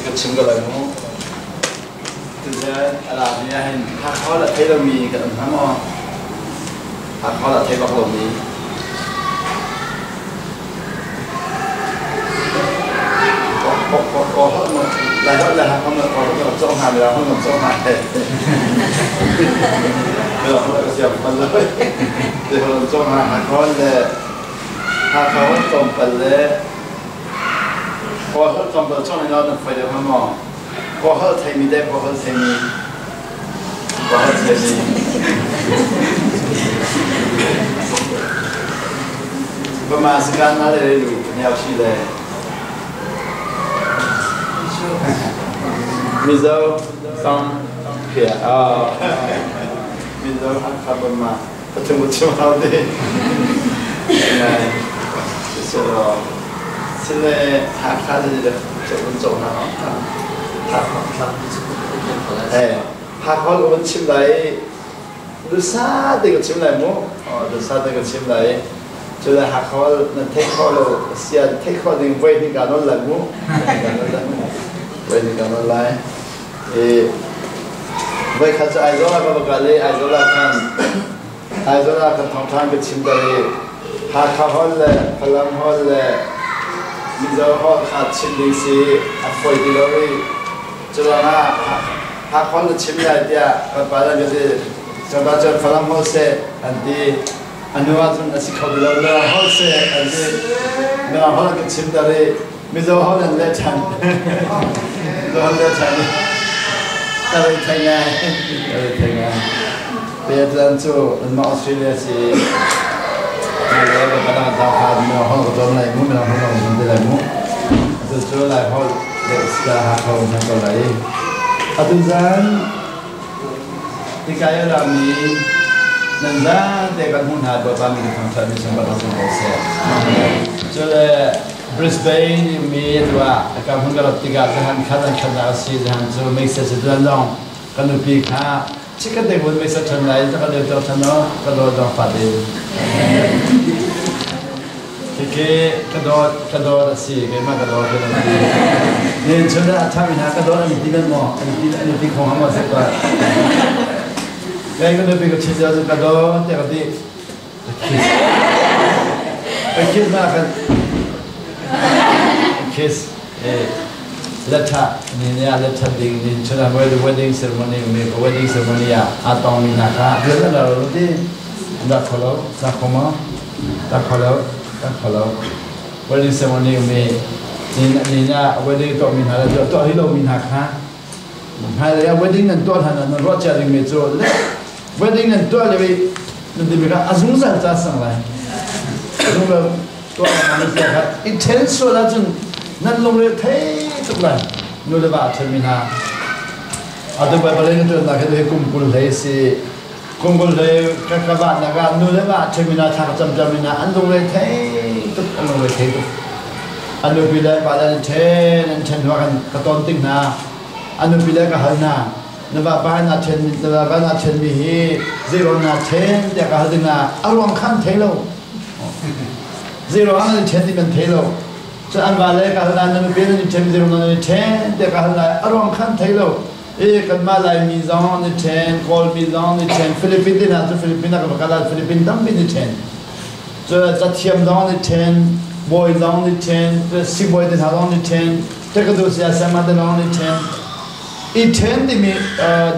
지금 증거라고 그래서 알아야 한 하컬 테러미 그런 하모 하컬 테러미 lại hơn là không được có trong hàng là không được trong hàng này bây giờ không được xem phầnเลยthì không trong hàng con là hàng trong phầnเลยพอเขาทำตัวช่องนี้เราต้องไปเดี๋ยวเขามองพอเขาเทมีได้พอเขาเทมีพอเขาเทมีประมาณสักการนั้นเลยดูแนวชีเลยมิโซต้องเขียมิโซขับมาประชุมเอาดิไงเสร็จแล้ว现在他的这个走上哎，他考我们进来，路上这个进来么？路上这个进来，就在他考那太考了，先太考的为你干了来么？为你干了来，为看着爱做那个不干嘞，爱做那看通常个进来，他考了，他啷考了。มีเจ้าพ่อขาดชิมดีสิฝอยดีเลยจะว่าหาคนชิมได้เดียร์ไปแล้วก็จะจะว่าจะฝรั่งเขาเสกอันที่อันนู้นว่าจะสิเขาดีแล้วเนื้อเขาเสกอันที่เนื้อเขาก็ชิมได้เลยมีเจ้าพ่อนั่นเลี้ยชันเลี้ยชันอะไรทำงานอะไรทำงานเดี๋ยวจะจู่มาออสเตรเลียสิแล้วก็การทำงานมีห้องจอมไหนมุ้งมีห้องจอมไหนมุ้งจะช่วยอะไรเขาเด็กสาวเขาทำอะไรอาตุจันที่กายเรามีนั่นละเด็กกันหุ่นหาตัวบ้านมีทางชาติสมบัติสมบูรณ์เสียช่วยบริสเบนมีตัวการหุ่นกับติกาการขัดขันอาศีจันช่วยไม่เสียสุดลองกันดูปีข้าชิคกี้พายคนไม่สักชั้นไหนจะกันเดินตัวชั้นโน้ก็โดนดองฟาดีก็โดนสิก็มากระโดดกันดีเนี่ยฉันได้ทำอีกนะก็โดนอันนี้ที่นั่นหมออันนี้ที่ของเขาหมดสักตัวไอ้ก็เลยไปกับชิดจะกระโดดแต่ก็ดีไปคิดมากกันคิดเลทะนี่เนี่ยเลทะดิ่งนี่ฉันทำwedding ceremony มี wedding ceremony อาตองมีนะคะเรื่องอะไรรู้ดิดักขลุ่ดักขมาดักขลุ่ดักขลุ่wedding ceremony มีนี่นะ wedding ตัวมีอะไรตัวที่เรามีนะคะหายเลย wedding นั่นตัวท่านนั่นรถจะริมีตัวเลย wedding นั่นตัวเลยนั่นที่มีการอาจุนสันจะสั่งอะไรอาจุนแบบตัวมันจะครับ intense แล้วจนนั่นลงเลยเท่ทุกอย่างนู่นเลยว่าเทอร์มินาอาตัวไปเล่นตัวนักเรียนกุมกุลเลยสิกุมกุลเลยกระบะนักการนู่นเลยว่าเทอร์มินาทางจำมินาอันลงเลยเท่ทุกอันลงเลยเท่ทุกอันนู้นไปเลยไปเลยเท่นั่นเช่นว่ากันกระต้นติ้งนาอันนู้นไปเลยก็หันนานึกว่าบ้านนาเช่นนึกว่าบ้านนาเช่นมีฮีซีโร่นาเท่เด็กก็หันนาอารมณ์ขันเท่โลซีโร่อันนี้เช่นที่เป็นเท่โลจะอันว่าเลยการนั้นมันเป็นที่เทมเดอร์นั่นเทนเด็กการนั้นอารมณ์ขันเทโลกันมาลายมิซอนนี่เทนคอลมิซอนนี่เทนฟิลิปปินส์นะจะฟิลิปปินส์ก็บอกว่าฟิลิปปินส์ตั้งเป็นนี่เทนจะเทียมซอนนี่เทนบอยซอนนี่เทนซีบอยที่ทำซอนนี่เทนเทคดูสิอาสามาเดนซอนนี่เทนอีเทนที่มี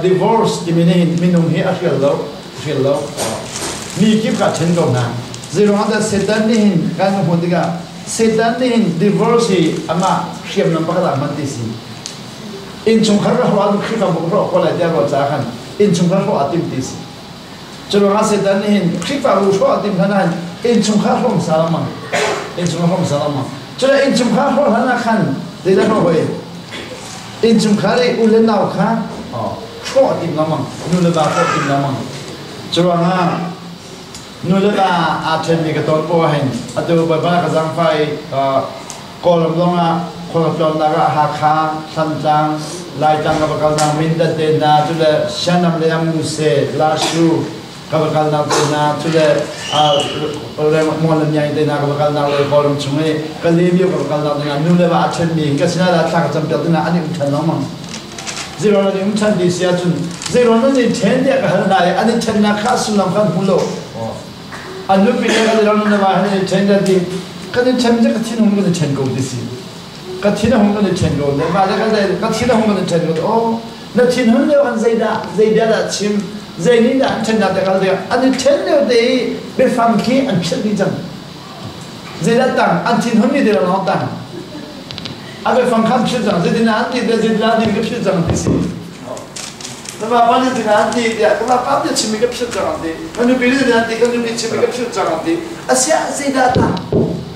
divorce ที่มีนี่มีนุ่งเหี้ยเชียร์โลมีคลิปกับเทนตรงนั้นซีโร่ฮันเดเซตันนี่การพูดถึงกันเซตันนี่ divorce อามาเขียนนำปากกามันติสิอินชุมขารหัวดุขี้กับบุกรอกคนละเดียวกันจ้ากันอินชุมขารหัวติมติสิจุลมาเซตันนี่ขี้กับบุกรอกติมขนาดอินชุมขารหัวสารมังอินชุมขารหัวสารมังจุลอินชุมขารหัวขนาดขันเดี๋ยวเราไปอินชุมขารีอุเลนเอาข้าชั่วติมน้ำมังนู่นเลยบ้าชั่วติมน้ำมังจุลมานู่นเลยว่าอาเชนมีกระตุ้นปัวเห็นอาตัวไปบ้านกระซังไฟกอลมลงอ่ะคนละจนนักหาคาสันจังลายจังกับกระซังมินเดเดนาจุดเชนนำเลี้ยงมุสเซลาชู kabakal na na tule ore molam nyai de na kabakal na le kolum chunge kalibio kabakal na nu le ba achen mi kasina la thak cham pya na ani uthan no ma zero na ni uthan di sia chun zero na ni chen de ka na ani chen na kha sulam khan hulo anu pi le ka zero na ba ni chen de di ka ni chen je ka thin hum ko chen ko di si ka thin hum ko chen ko le ba le ka thin hum ko chen ko o na thin hum le an zaida da chim zaini da chen da ka le ani chen le de be fam ki an phit di jang zaida tang an thin hum ni de la tang abe fam kham phit jang zaida na anti de zaida ni ke phit jang di si那么反正这个安迪呀，那么反正前面个票涨的，那你别的安迪跟你们前面个票涨的，啊，现在的大，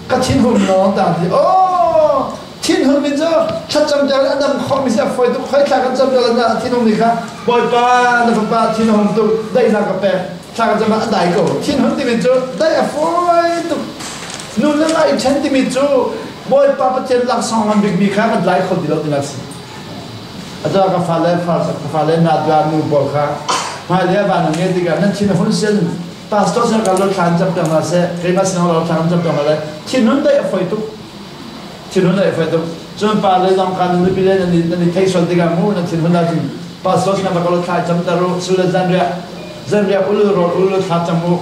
个天后弄大的哦，天后面这他怎么讲？那么后面些飞都快看个怎么样那天后你看，外巴那个巴天后都带那个白，看个怎么大一个，天后这边就带个飞都，นู่นนั่นไอ้เช่นที่มีจูบอยป้าประเทศหลักสองมันมีค่ากันหลายคนที่เราติดนักสิอาจารย์ก็ฟ้าเล่นนาดวานูบอกค่ะมาเรียบานเงี้ยดีกันนั่นที่หุ่นเส้นตาสต๊อกเนี่ยก็เราทานจับจังมาเซ่เคยมาสิ่งเราทานจับจังมาเลยที่นู่นได้ไฟตุกที่นู่นได้ไฟตุกจนป้าเลยลองการนึกไปเลยนั่นที่ส่วนที่กันมูนั่นที่หุ่นนั่นตาสต๊อกเนี่ยก็เราทานจับจังรู้สุดจันเรียอุลุทานจังมู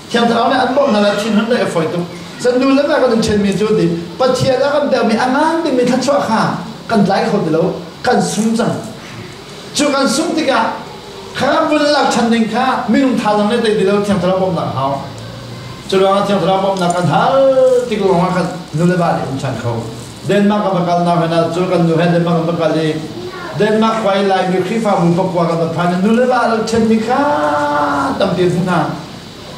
ที่อันเราเนี่ยอันบอกนั่นแหละที่นู่นได้ไฟตุกฉันดูแล้วแม่ก็ต้องเชิญมีจุดดีปัจเจียแล้วก็แบบมีอ่างที่มีทัชชั่วข้ากันหลายคนเดียวกันสุ่มจังจู่กันสุ่มที่กะข้าบุญหลักชันหนึ่งข้าไม่ลงทางนั้นได้เดียวเที่ยงทะเลาะบ่มหนักเขาจู่ว่าเที่ยงทะเลาะบ่มหนักกันท้าที่กูลงมากันนู่นเลยบ้านอุ้มชันเขาเดนมาร์กกับกันนาเวนัจู่กันนู่นเดนมาร์กกับกันเลยเดนมาร์กไว้ไล่มีคลิปฟ้ามุนปกว่ากันผ่านนู่นเลยบ้านเช่นนี้ข้าตั้มตีนหน้า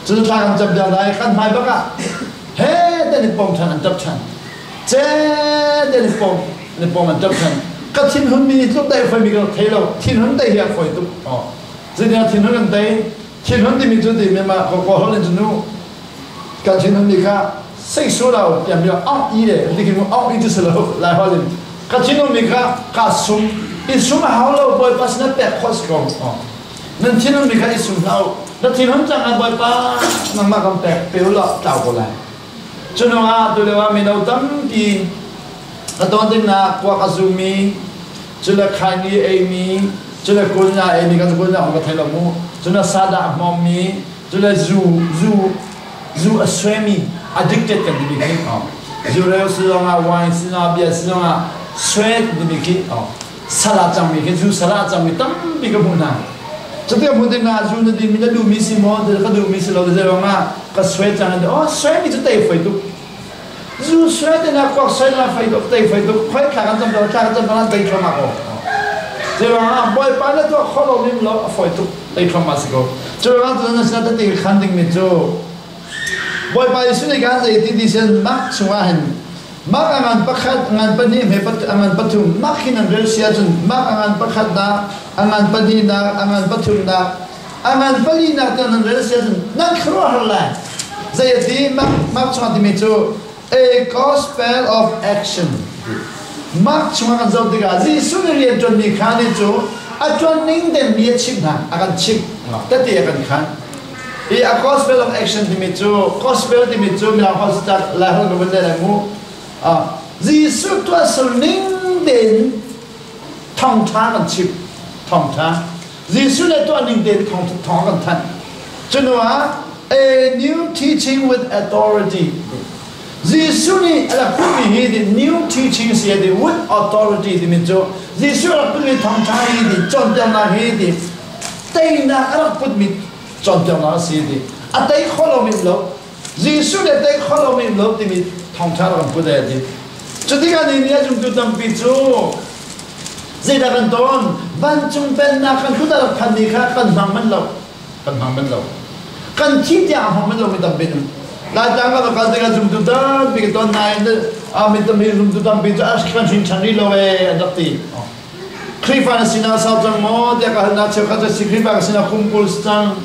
จู่ทางกันจับอย่างไรกันไม่บ้างอะเฮ้เดนิปอมชันอันจับชันเจ้เดนิปอมอันจับชันก็ทิ้งหุ่นมีลูกได้ไฟมีก็เทเราทิ้งหุ่นได้เหี้ยไฟตุ๊กอ๋อสิ่งที่ทิ้งหุ่นกันได้ทิ้งหุ่นที่มีจุดที่มันมาขอเขาเล่นจนู้การทิ้งหุ่นมีค่าสิ่งสู้เราอย่างเดียวอ้าวอีเลยที่กินอ้าวอีที่สุดเราหลายคนเลยการทิ้งหุ่นมีค่าการสุ่มอีสุ่มมาเขาเราบ่อยปัสนั่นแปะข้อสกองอ๋อนั่นทิ้งหุ่นมีค่าอีสุ่มเราแล้วทิ้งหุ่นจังกันบ่อยปัสนั่งมากันแปะเปรี้ยวเราเจ้าคนไรจนว่าตัวเรียกว่ามีเราตั้งที่ตอนที่นักว่ากัซูมีจุลคานีเอมีจุลกุลนาเอมีกันกุลนาของกระเทลมูจุลซาดามอมีจุลซูอสเวมี addicted กันดีมีอ๋อจูเรลสิลงาวายสิลงาเบียสิลงาสเวทดีมีอ๋อสลาจังมีจูสลาจังมีตั้มปีกับมุนาจุดที่มุนที่นาจูนดีมีจะดูมีสิมอเดก็ดูมีสิเราจะลงมาก็สเวทจังเลยอ๋อสเวทมีจุดเตะไฟตุกจูสวยแต่นักว่าสวยแล้วไฟตุกเตะไฟตุกค่อยขากันจำเราขากันจำเราเตะเข้ามาก็เจ้าว่าบ่อยไปแล้วตัวข้อเราไม่เราไฟตุกเตะเข้ามาสิก็เจ้าว่าตัวนั้นสิ่งที่ขันดิ้งมิจูบ่อยไปสุดในการจะที่ดิฉันมักชัวร์เห็นมักงานประคัดงานปนีไม่ปัดงานปฐุมมักขินันเรื่องเสียจนมักงานประคัดนะงานปนีนะงานปฐุมนะงานปนีนะตัวนั้นเรื่องเสียจนนั่นครัวอะไรจะที่มักชัวร์ที่มิจูA gospel of action. Mak cuma kan jauh tiga. Yesus ni dia tuan ni kan itu. Tuan ning dem dia cip na akan cip. Tapi akan kan. A gospel of action di mitu. Gospel di mitu. Bila kau start lahir ke benda lemu. Yesus tuan sul ning dem thong thang kan cip. Thong thang. Yesus ni tuan ning dem thong kan tan. Cuma a new teaching with authority. Yesus ni adalah pilih di new teaching saya di with authority di mejo. Yesus adalah pilih thangcai di contoh lagi di. Tapi nak adalah pilih contoh lagi di. Atai kalau minlo, Yesus atai kalau minlo di thangcai orang pilih di. Jadi kan ini aja untuk tampisu. Zeda kan ton, bancung penakan kita dapat panikah kan manlo, kan tidak manlo kita benum. Lajang kalau kau tengah zoom tutan, begitu naik tu, minta zoom tutan begitu, askan sini cari loe adapti. Krifa nasina sahaja mo, dia kah nak cakap tu si krifa kasina kumpul stang,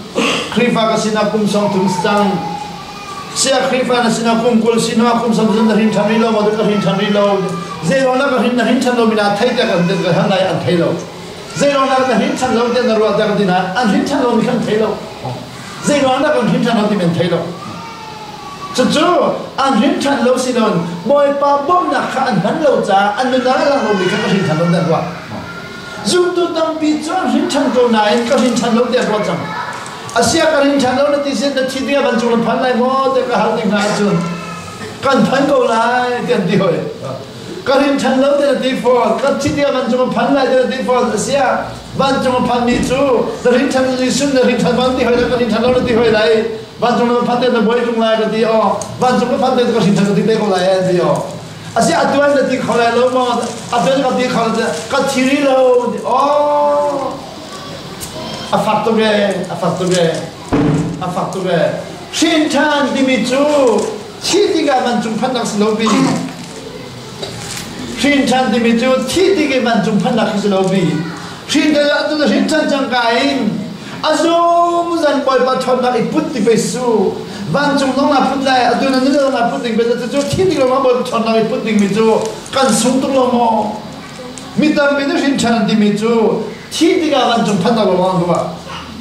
krifa kasina kumsong tu stang, siapa krifa nasina kumpul sina kumsong tu nahin cari loe, madu nahin cari loe, zero nak nahin cari loe, mina thai dia kan dia kan naik thai loe, dây lo nào là hình thành lâu tiền là ruột ra cái nào ăn hình thành lâu thì không thấy đâu dây lo nào còn hình thành lâu thì mình thấy đâu chú ăn hình thành lâu xí đâu mọi ba bom là khá ăn hắn lâu cha ăn mình nói là lâu thì không có hình thành lâu tiền ruột dùng tu tâm bị cho hình thành lâu này có hình thành lâu tiền ruột chẳng Asia cái hình thành lâu nó thì sẽ chỉ đi vào trong phần lại mò để cái hal tiền nào chun cần phần câu lại tiền đi rồi cái hình thành lâu thì đi for cái chỉ đi vào trong phần lại thì đi for Asia vào trong phần đi chú cái hình thành gì xuân cái hình thành phần đi rồi cái hình thành lâu đi rồi lại vào trong phần thì nó bồi trong lại cái đi vào trong phần thì cái hình thành đi câu lại đi Asia atuan thì câu lại lâu mà atuan cái đi câu lại cái chỉ lâu Afaktuge, Shintan Dimitu, Tidiga Manjum Pandax Lobby, Shintan Dimitu, Tidiga Manjum Pandax Lobby, Shintan Jangain, Azum and Boy Batona, I put the Besu, Banjum Nona put like, I do not putting better to Tidiga Batona, I putting me to Kansumtulomo, Midam Shintan Dimitu. Tidiga Banjum Pandago.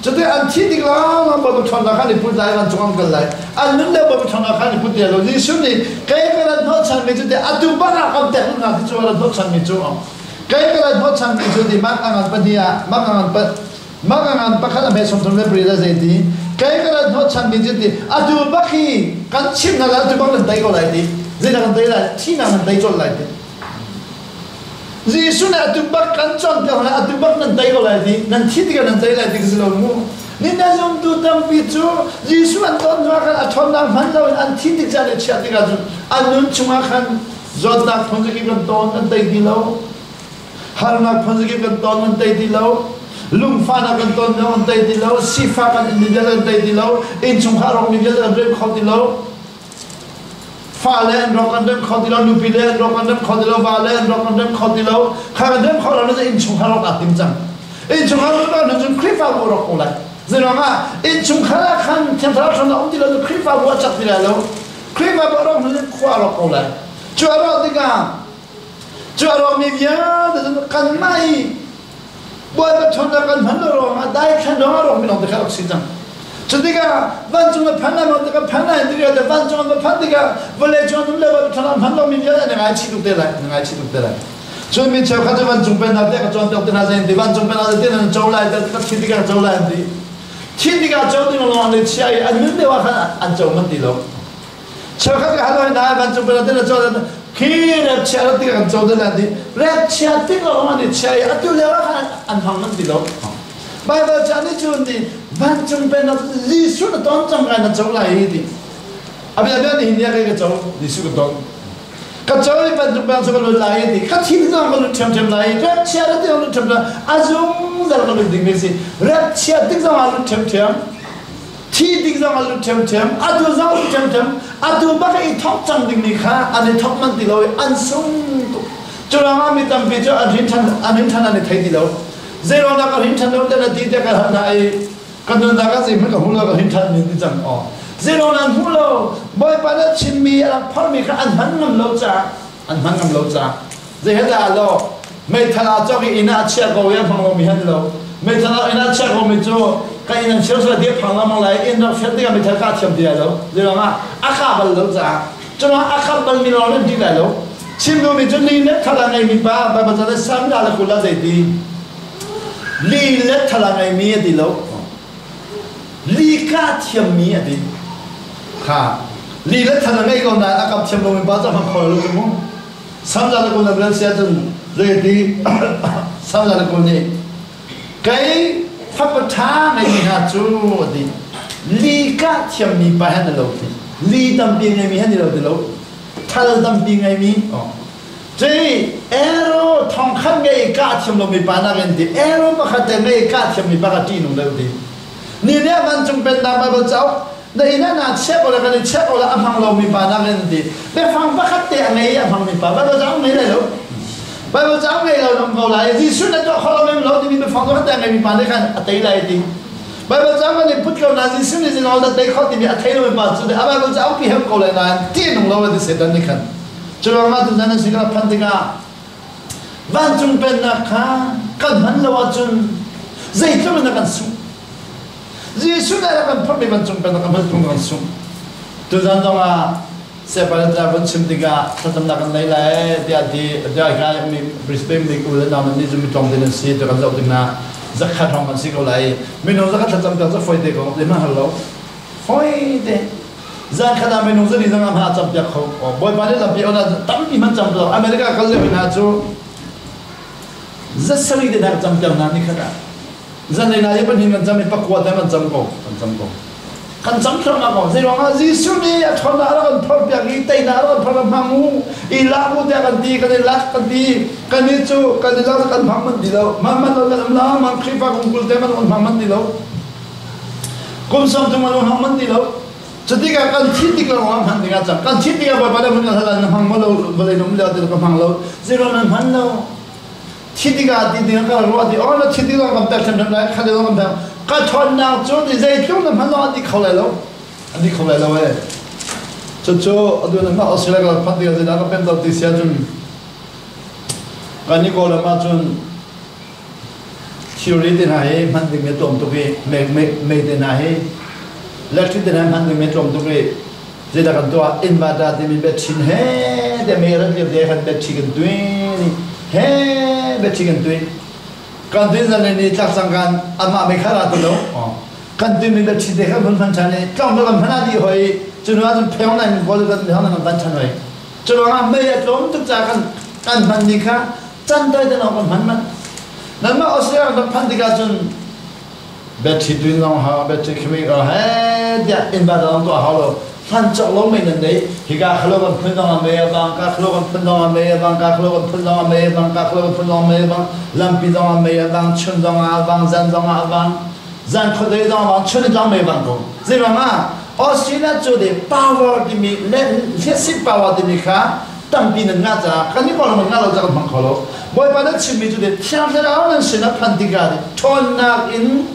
Today, I'm Tidiga, but Tonakani put Ivan to Uncle Light. I never Tonakani put the Lodisuni, Kagan not send me to the Atubana of the Huna, to not send me to him. Kagan not send me to the Makan Padia, Makan Pakana Mason to Library as a D. Kagan not send me to the Atubaki, can't chip not to Bang and Dago like it. They don't daylight, Tina and Dago like it. Jisu na atubak kancon ka na atubak ng tayo lagi ng tidiga ng tayo lagi sila mo nina yung tutang pitu Jisu ang ton makan aton ng mandaw ang tidig sa lecha tiga anun chumakan zod na ponjiki kan ton ng tayo dilaw har na ponjiki kan ton ng tayo dilaw lungfa na kan ton ng tayo dilaw sifa kan nidala ng tayo dilaw in chumharong nidala ng tayo dilaw Fale rock and them Codilo, Lupile, rock and them Codilo, Vale, rock and them Codilo, Haradem Colonel in Chumharo at Timzam. In Chumharo, and Crifa or Ola. Zenoma, in Chumhara can temperature on the Crifa watch at Vilalo, Crifa Baron and Quaro Ola. Chuaro the Gam, Chuaro Mivia, the Kanmai, Boy, Tona and Handoro, a die candor on the Calcitum. So they got Vanjum of Panama, the Pana, and the Vanjum of Pandiga, Village on the level of Tanam, and I cheat the light, and I cheat the light. So me tell Katavan to Ben at the John of the Nazan, the Vanjum Ben at the dinner and Jola, that Tidiga Jola and the Tidiga Joling along the Chia, and Mindewa and Joe Mandilo. So Kaka and I went to Ben at the Jordan, King of Charity and Jordan and the Red Chatting along the Chia, at Tulera and Hamandilo. Bible Johnny Jundi, Banjum Ben of the Sugar Don and Jola. I mean, I in the Agato, the Sugar Don. Katori Banjum Ben of the Laity, Katin on the Temple Light, Red Charity on the Temple, Azum, the Lord Missy, Red Charity on the Temple, Tea on the Temple, Adus on the Temple, Adu Baka top something Nika, and the top Mantilo, and soon to Ramit and Peter and Hinton and the Tadilo. Zero na hintan no na tita ka na ay kanun na kasi may kahula ka hintan ni jang zero na hulo boy para chimmi ala parmi ka anhan ngam lo cha ze hada lo may thala choki ina chia ko ya phang mi han lo may thala ina chia ko mi cho ka ina chiao sa dia phang la ma lai in da phet dia mi thal ka thiam dia lo zero ma akha bal lo cha chama akha bal mi lo ni la lo chim lo mi cho ni ne thala ngai mi ba ba cha sam da la ko la zai ti Li let talangai mi di lo, li ka tiam mi di, ha. Li let talangai ko na akap tiam lo mi ba ta phang khoi lo mo. Sam la ko na blan sia chen le di, sam la ko ni. Kai phap pa tha ngai mi ha chu di. Li ka tiam mi ba han lo di. Li tam pi ngai mi han lo di lo. Thal tam pi ngai mi. Jadi ero tongkang gay kacim lo mi panang enti ero makate gay kacim mi pakati nung lewdi ni dia mancung penda babel jauh na ina na cek olah kan cek olah amang lo mi panang enti be fang pakate angai amang mi pa babel jauh ni lo babel jauh ngai lo nong kau lai di sunat to kalau mem lo di be fang pakate angai mi panang kan atai lai di babel jauh kan put kau nasi sunat di nol dat kau di atai lo mi pa so de babel jauh pi hem kau lai na ti nung lo di setan ni kan Cuma tu sana segala pentingah, banjung penakkan, kan man lawa chun zai tlo na kan su Jesu na kan phabe ban chung kan kan phung kan su tu zan dong a separate travel chim diga tatam na kan lai lai dia ga mi Brisbane mi ku na ni zu mi tong den si to kan zo ding na zakha thong man si ko lai mi no zakha tatam ta zo foi de ko le ma hello foi de zakha mi no zo ni zang ma cham pya kho boy ba le la pi ona tam ni man cham do America kal le na chu zasari de na cham pya na ni khada zan le na ye ban hin man cham pa kwa da man cham ko kan cham thro ma ko zero ma Jesu ni a thon na ra kan phor pya gi tai na ra phor ma mu I la mu da kan ti kan la kan ti kan ni chu kan la kan phang man di lo ma man lo la ma khri pa kung kul te man on phang man di lo kum sam tu man on phang man di lo chati ka kan thi ti ka wa man di ga cha kan thi ti ka ba da mun la la na phang ma lo ba le nom la de ka phang lo zero na man lo thi ti ka ti ka ro di on la thi ti ka kam ta tham na kha de lo kam ta ka thon na chu di zai tu na man lo di khol la lo adi khol la lo e cho adu na ma Australia ka phan dia da ka pen da ti sia chun kani ko la ma chun theory de na he man de me tom to ke me de na he lecture de na man de me tom to ke je da kan to in ba da de mi bet chin he de me ra de han bet chicken twin he bet chicken twin kan de na ni tak sang kan ama me khara to lo kan de mi bet chi de ha ban fan chane tong da kan phana di hoi chúng nó좀 배우는 거를 배우는 반찬을 chúng nó 매일 좀 특자간 단 반니까 짠도에 되는 건 반만 남아 어스야 그 반디가 좀 배치 뒤랑 하 배치 키미가 해야 인바다도 하로 산적로 있는데 희가 흘러간 분동안 매여방가 흘러간 분동안 매여방가 흘러간 분동안 매여방가 흘러간 분동안 매여방 람비동안 매여방 춘동안 방 잔동안 방 잔코대동안 춘동 매여방고 지방아 Australia cho de power di mi leadership power di mi kha tam pi na nga cha kan ni ko la nga lo cha kan kholo boy pa na chim mi chu de thiang da la na sin na phan ti ga de thon na in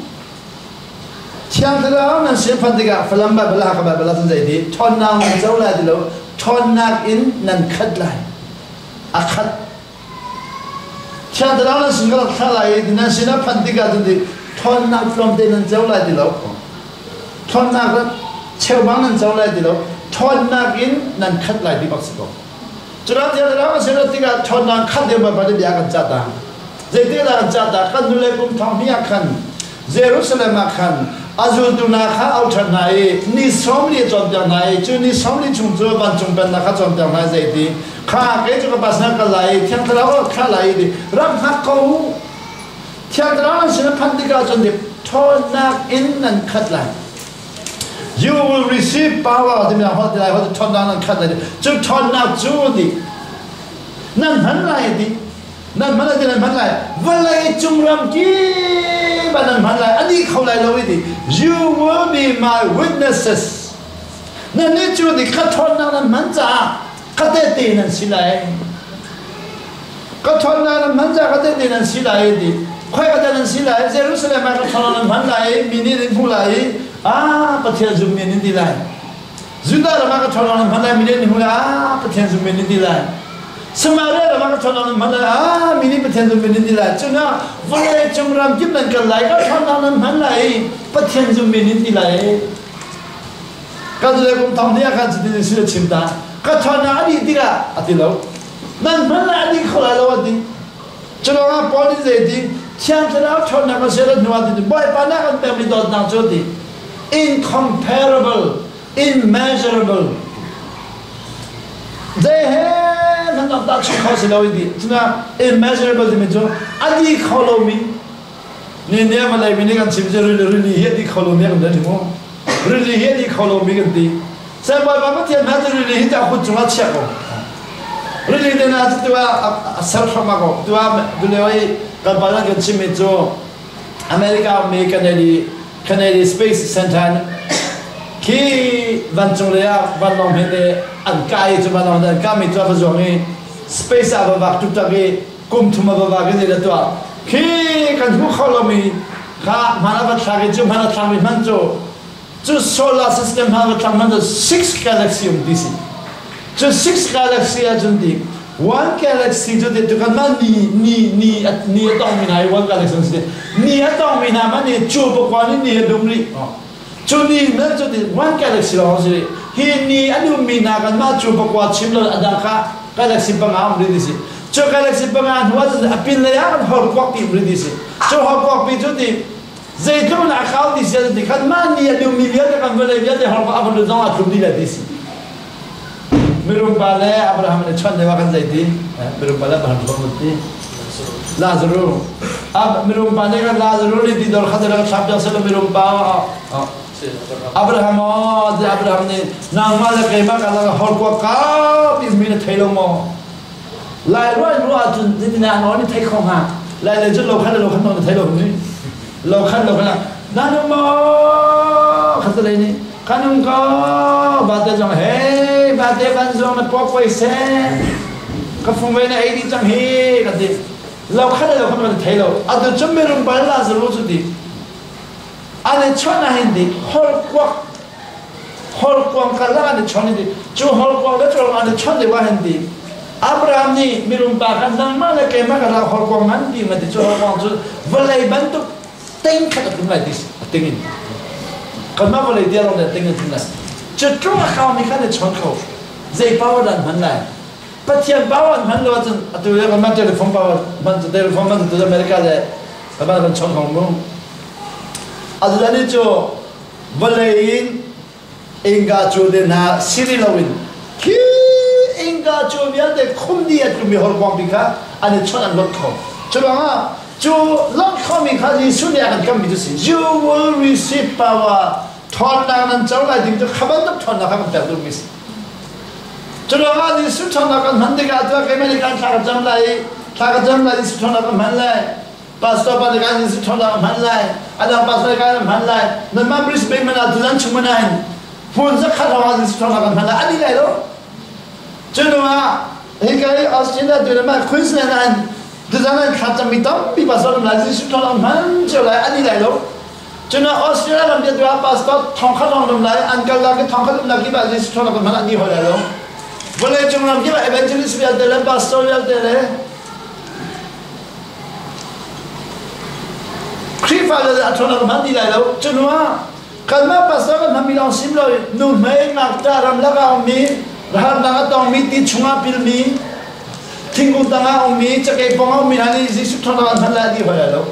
thiang da la na sin phan ti ga phalam ba bala ka ba bala san zai di thon na ma zo la di lo thon na in nan khat lai a khat thiang da la na sin ga kha lai di na sin na phan ti ga de thon na from de nan zo la di lo thon na ga 체험하는 자울라이들로 촌나긴 난 컷라이디 박스고 저라디라가 세라티가 촌나 칸데바 바데 약간 짜다 제데라 짜다 칸둘레kum 탐미약한 제루살렘아칸 아주두나카 아우타나이 니 섬리 좀잖아이 주니 섬리 중저반 중반나카 좀잖아 제디 카 게저가 바스나칼라이 튀앙트라고 칼라이디 람하코 튀앙트라는 신은 판디가 전데 촌나긴 난 컷라이 You will receive power. Thì mình hỏi lại hỏi thon down and cut lại. Chứ thon nào chú đi. Nên hắn lại đi. Nên hắn lại thì nên hắn lại. Và lại chung ram kí. Và nên hắn lại. Anh đi khâu lại lâu đi. You will be my witnesses. Nên nếu chú đi cắt thon nào nên hắn trả. Cắt tế tiền nên xí lại. Cắt thon nào nên hắn trả. Cắt tế tiền nên xí lại đi. Khoai cắt tế nên xí lại. Jerusalem cắt thon nào nên hắn lại. Mini đến phụ lại. Pathian zoom in di lai. Juda la maka thonon mala mini hula pathian zoom in di lai. Samaria la maka thonon mala mini pathian zoom in di lai. Chuna vale chumram kim nan kal lai ka thonon mala pathian zoom in di lai. Ka jule kum thong dia ka jidi sila chimta. Ka thona adi dira atilo. Nan mala adi khola lo adi. Chuna nga poli zedi chiang thara thona ka sela nuwa di boy pana kan pemli dot nang chodi. Incomparable, immeasurable. They have not that cause it already. Immeasurable dimension. Adi follow me. Ni never like me. Negan chimse really here di follow me. Really here di follow me. Gandi. Say boy, but you have to really hit a good to watch out. Really, then I have to a self from a go. To have the way Gabana can chimizo. America make Kennedy Space Center ki vanchulea balong hede an kai tu balong dan kami tu apa zongi space apa waktu tadi kum tu ma bawa ke dia tu ki kan hu kholomi ka mana ba thagi tu mana thami mancho tu solar system ha ba thang mancho 6 galaxy disi tu 6 galaxy ajundi one galaxy cho thì cái mà ni tông mình hay one galaxy thì ni tông mình mà ni chua bộ quan ni đúng đi cho ni mà cho thì one galaxy là gì hi ni anh mình là cái mà chua bộ quan chim là ada ka galaxy bằng áo đi gì cho galaxy bằng áo hóa thì apin lấy áo hot quack đi đi gì cho hot quack bị cho thì dây trong là khảo đi xem thì cái mà ni anh mình biết cái vấn đề biết thì hot quack được nó chụp đi là đi Mirum pale Abraham ne chon dewa kan zaiti mirum pale Abraham bamuti Lazarus mirum pale kan Lazarus ni didor khadra chapja selo mirum pa Abraham ne nang mala ke ba kala hor ko ka bis mi ne thailo mo lai ro atun dina no ni thai khong ha lai le ju lo khan no thailo ni lo khan nanu mo khadle ni kanung ko bate jong he bate ban jong na pok wei se ka phung wei na ai di jang he ka di lo khan thailo adu chumbe rum ba la zru chu di ane chona hindi hol kwang ka la ane choni di chu hol kwang le chol ane chon de wa hindi Abraham ni mirum ba kan dang ma le ke ma ka la hol kwang man di ma di chu hol kwang chu velai ban tu teng ka tu mai dis tengin kan ma velai dia lo ne tengin tin na chu tru ka mi ka ne chon ko zai pa wa dan man lai Patian bawan man lo chen atu ya ma telefon bawan man telefon man tu America le ka ba kan chon hong mo adani cho valein inga cho de na siri lawin ki inga cho bia de khumdi at mi hor kwang bika ane chon an lot kho chulanga cho lot kho mi kha ji su ya kan kam mi si you will receive power thon na nan chau lai dim cho khaban tap thon na ka ta du mis chulanga ni su thon na kan man de ga ta ke me kan tha jam lai su thon na kan man lai pastor pada kan ni thola manlai ada pastor kan manlai na mabris be mana tulan chumanan phun za khala wa ni thola kan manlai ani lai lo chunwa he kai Australia de ma Queensland an de zanan khatam mitam bi pastor la ni thola man cholai ani lai lo chunwa Australia lam de dua pastor thong khalong dum lai an kal la ke thong khalum la ki ba ni thola kan man ani ho lai lo bole chunwa ki ba evangelist bi de la pastor ya de le Father that told us Mandi Lalo, Junua, Kalma Pastor, Namilon Simlo, no may not Taram Laga on me, Rahanaga on me, Tichuma Pil me, Tingutanga on me, Chakapong on me, and is this Tona Maladi Hello.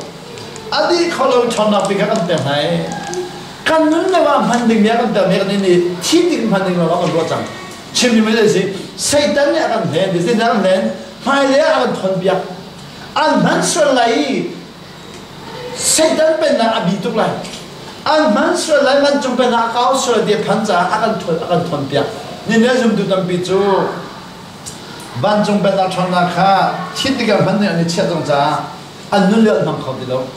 Adi Kolo Tona began them high. Can none of our handing Yagan the Merlini, cheating handing along Rotan. Chimney Medicine, Satan Yagan Hand, is it down then? My Yagan Tonbia. And Mansur Lai. Satan pena abituk lai, an mansur lai man jumpa na kau sur dia panca akan thon piak. Ni ni jum tu tam bicu, ban jumpa na thon na kha, tiga ban ni ani chatong ca, an nuliat mang kau dilo.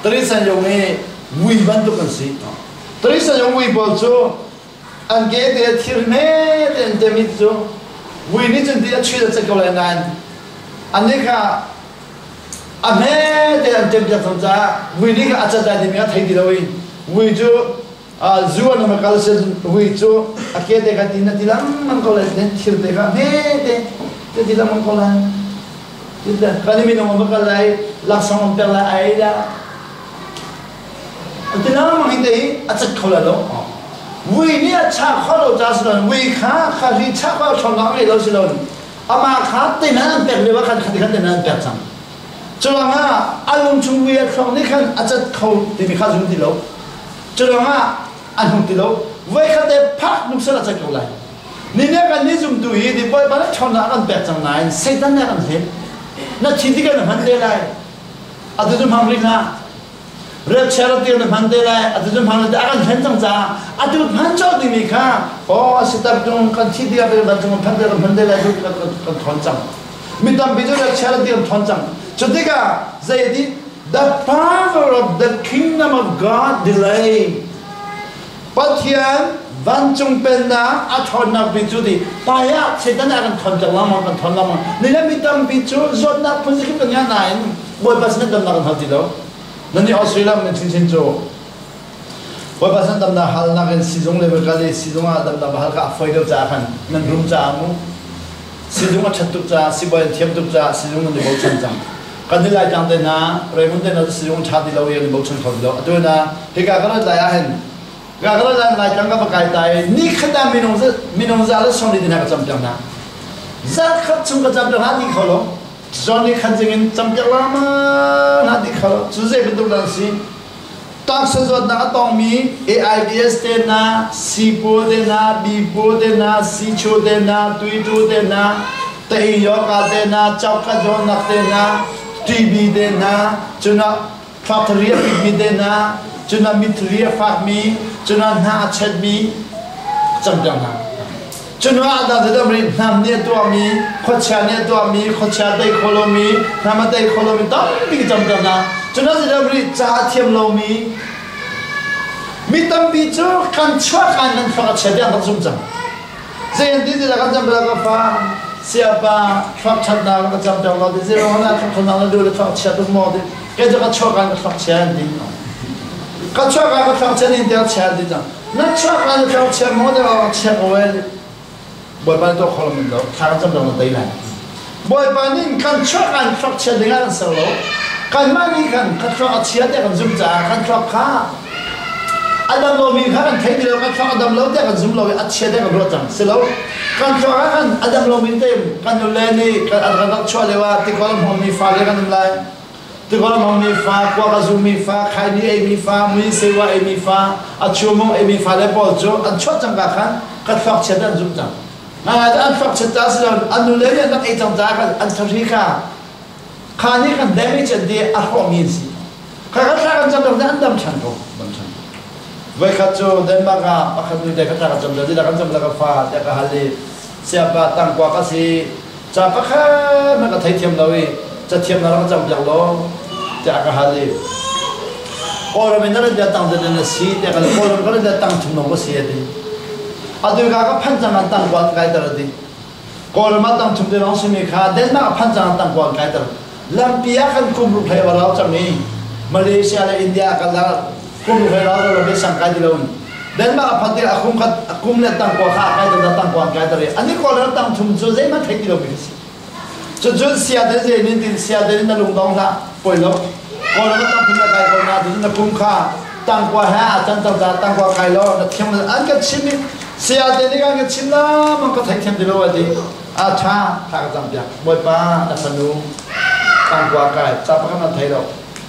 Terisa yung ni wui ban tu kan si, terisa yung wui bolso, an ge dia tirne dia demit tu, wui ni jen dia cuci cakap lain, ane kha. Ame de antem jatam ja we ni ka acha da ni me thai di loi we jo zuwa na makal se we jo ake de ka tin na tilam man ko le den thir de ka me de tilam man ko la tida kani mi no ma ka lai la song per la ai da tilam ma hinde acha khola lo we ni acha kholo ja slan we kha ri cha ba chon na me lo silon ama kha te na per le ba kha de na per cham Chulanga alum chungwe khong ni khan achat kho ti mi kha zum ti lo chulanga anhung ti lo we kha de phak nuk sala chak lai ni ne kan ni zum tu hi di boy ba chona kan pe chang nai satan na kan he na chi ti kan han de lai adu zum ham ri na re chara ti na han de lai adu zum han de akan hen chang cha adu han cho di mi kha o sitar tung kan chi ti ga be ban chung phan de lai du kan thon chang mi tam bi jo chara ti thon chang Chodiga Zaidi, the power of the kingdom of God delay. But here, Vanchung Penda, Atona Bijudi, Paya, Setana and Tontalama and Tonlama, Nilamitam Bichu, Zona Punzikan 9, boy Basnet of Nagan Then the Australia Metinjo. Boy Basnet of the Halnak and Sizon Level Gali, Sizona, the Bahalka, Foido Zahan, Nandrum Zamu. sidung chatuk cha siboy thiam tuk cha sidung ni bau chan jang kadilai jang de na remun de na sidung cha di lo ye ni bau chan khol lo atu na he ga ga la ya hen ga ga la na jang ga ba kai tai ni khada minong za la song ni na ka cham jang na za khat chung ga jam jang ha ni kholo zoni khan jing cham jang la ma na di kholo chu je bin du dan si tak se zo na tong mi AIDS de na C po de na B po de na C cho de na tui cho de na tei yo ka de na chau ka jo nak de na TB de na chuna factory TB de na chuna mitri fak mi chuna na chet mi cham jang na chuna ada de bri nam ne to mi kho cha ne to mi kho cha dai kholo mi nam dai kholo mi ta mi cham jang na chuna de bri cha thiam lo mi mi tam bi chu kan chwa kan nan fa cha dia zum jang zen di da kan jam da ka fa siapa fa cha da ka jam da lo de zero na ka na na do fa cha do mo de ke da ka chwa kan fa cha di ka chwa ka fa cha ni dia cha di jang na chwa kan fa cha mo de wa cha ko wel boy ba to khol min do ka jam da lo dai la boy ba ni kan chwa kan fa cha de ga sa lo kan ma ni kan ka chwa cha de kan zum ja kan chwa ka Adam lo mi kan thấy điều kan chwa Adam lo de kan zum lo a cha de kan ro jang se lo kan chwa kan Adam lo min tem kan lo le ni kan kan chwa le wa ti ko lo mi fa le kan lai ti ko lo mi fa kwa ka zum mi fa khai ni e mi fa mi se wa e mi fa a chu mo e mi fa le po jo an chwa jang ka kan chwa cha de zum jang an chwa cha ta se lo an lo le ni an e jang ja kan an thri ka khani kan damage de a ho mi si ka kan jam da an dam chan ko ban chan Vai kacu dan baga akan dia kata macam jadi dah macam laga fa dia kahali siapa tang kuah kasih siapa kan mereka thai tiam lawi tiam nara macam jak lo dia kahali orang mana dia tang jadi nasi dia kalau orang kalau dia tang cuma nasi ada aduh kakak panjangan tang kuah kaya teradi kalau matang cuma dia langsung mikha dan mak panjangan tang kuah kaya ter lampia kan kumpul kaya walau macam ni Malaysia dan India kalau kum hai ra ra be sang kai dilon den ma phatir akum le tang ko kha kai da tang ko kai da re ani ko la tang thum chu zai ma thai kilo bi chu chu sia de je nin tin sia de na lung dong la poi lo ko la tang thum la kai ko na din na kum kha tang ko ha chan tang da tang ko kai lo na thyam an ka chim sia de ni ka chim la man ko thai thyam dilo wa di a tha ka jam pya moi pa na panu tang ko kai cha pa na thai lo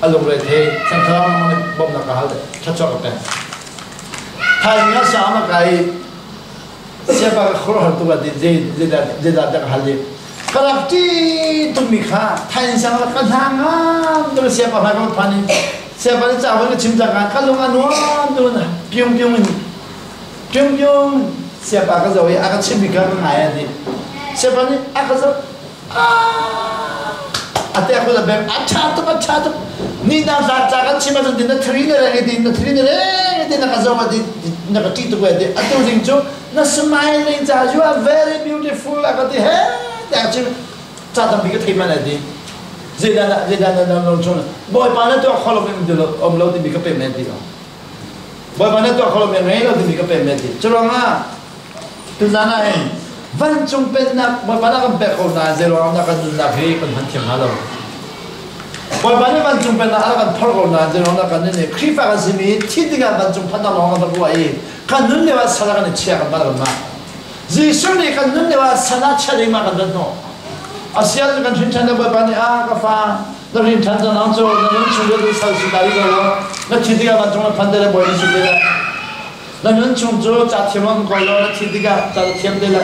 alung le the sang thang man bom na ka hal de cha chok ka thai nga sa ma kai sia ba khro har tu ga de de da ka hal de kalak ti tu mi kha thai sang ka thang nga tu sia ba ka pa ni sia ba cha ba chim cha ka lung an no tu na pyong pyong sia ba ka zo ya ka chim mi ka nga ya di sia ba ni a ka zo ate ako la bem acha tu ni na za kan chima zo din na trainer din na ka zo ma din na ka ti tu ko de atu ding jo na smiling za you are very beautiful la ka ti he ta chi cha ta bi ka thai ma na di zeda na no chona boy pa na to kholo bem de lo om lo di bi ka pe men di boy pa na to kholo bem ngai lo di bi ka pe men di chlo nga tu na na en van chung pen na boy pa na ka pe ko na zero na ka na phe kan han thiam ha lo boy pa na van chung pen na ala kan thor ko na zero na ka ne khifa ka simi thidiga van chung phan na lo ka ko ai kan nun le wa sala ka ne chia ka ba ma ji sun ne kan nun le wa sala cha de ma ka no Asia tu kan cinta boy pa ni a ka fa na rin chan na nang zo na nun chung de sa si dai ko na thidiga van chung phan de boy ni su de na nun chung zo cha thiam ko lo na thidiga cha thiam de la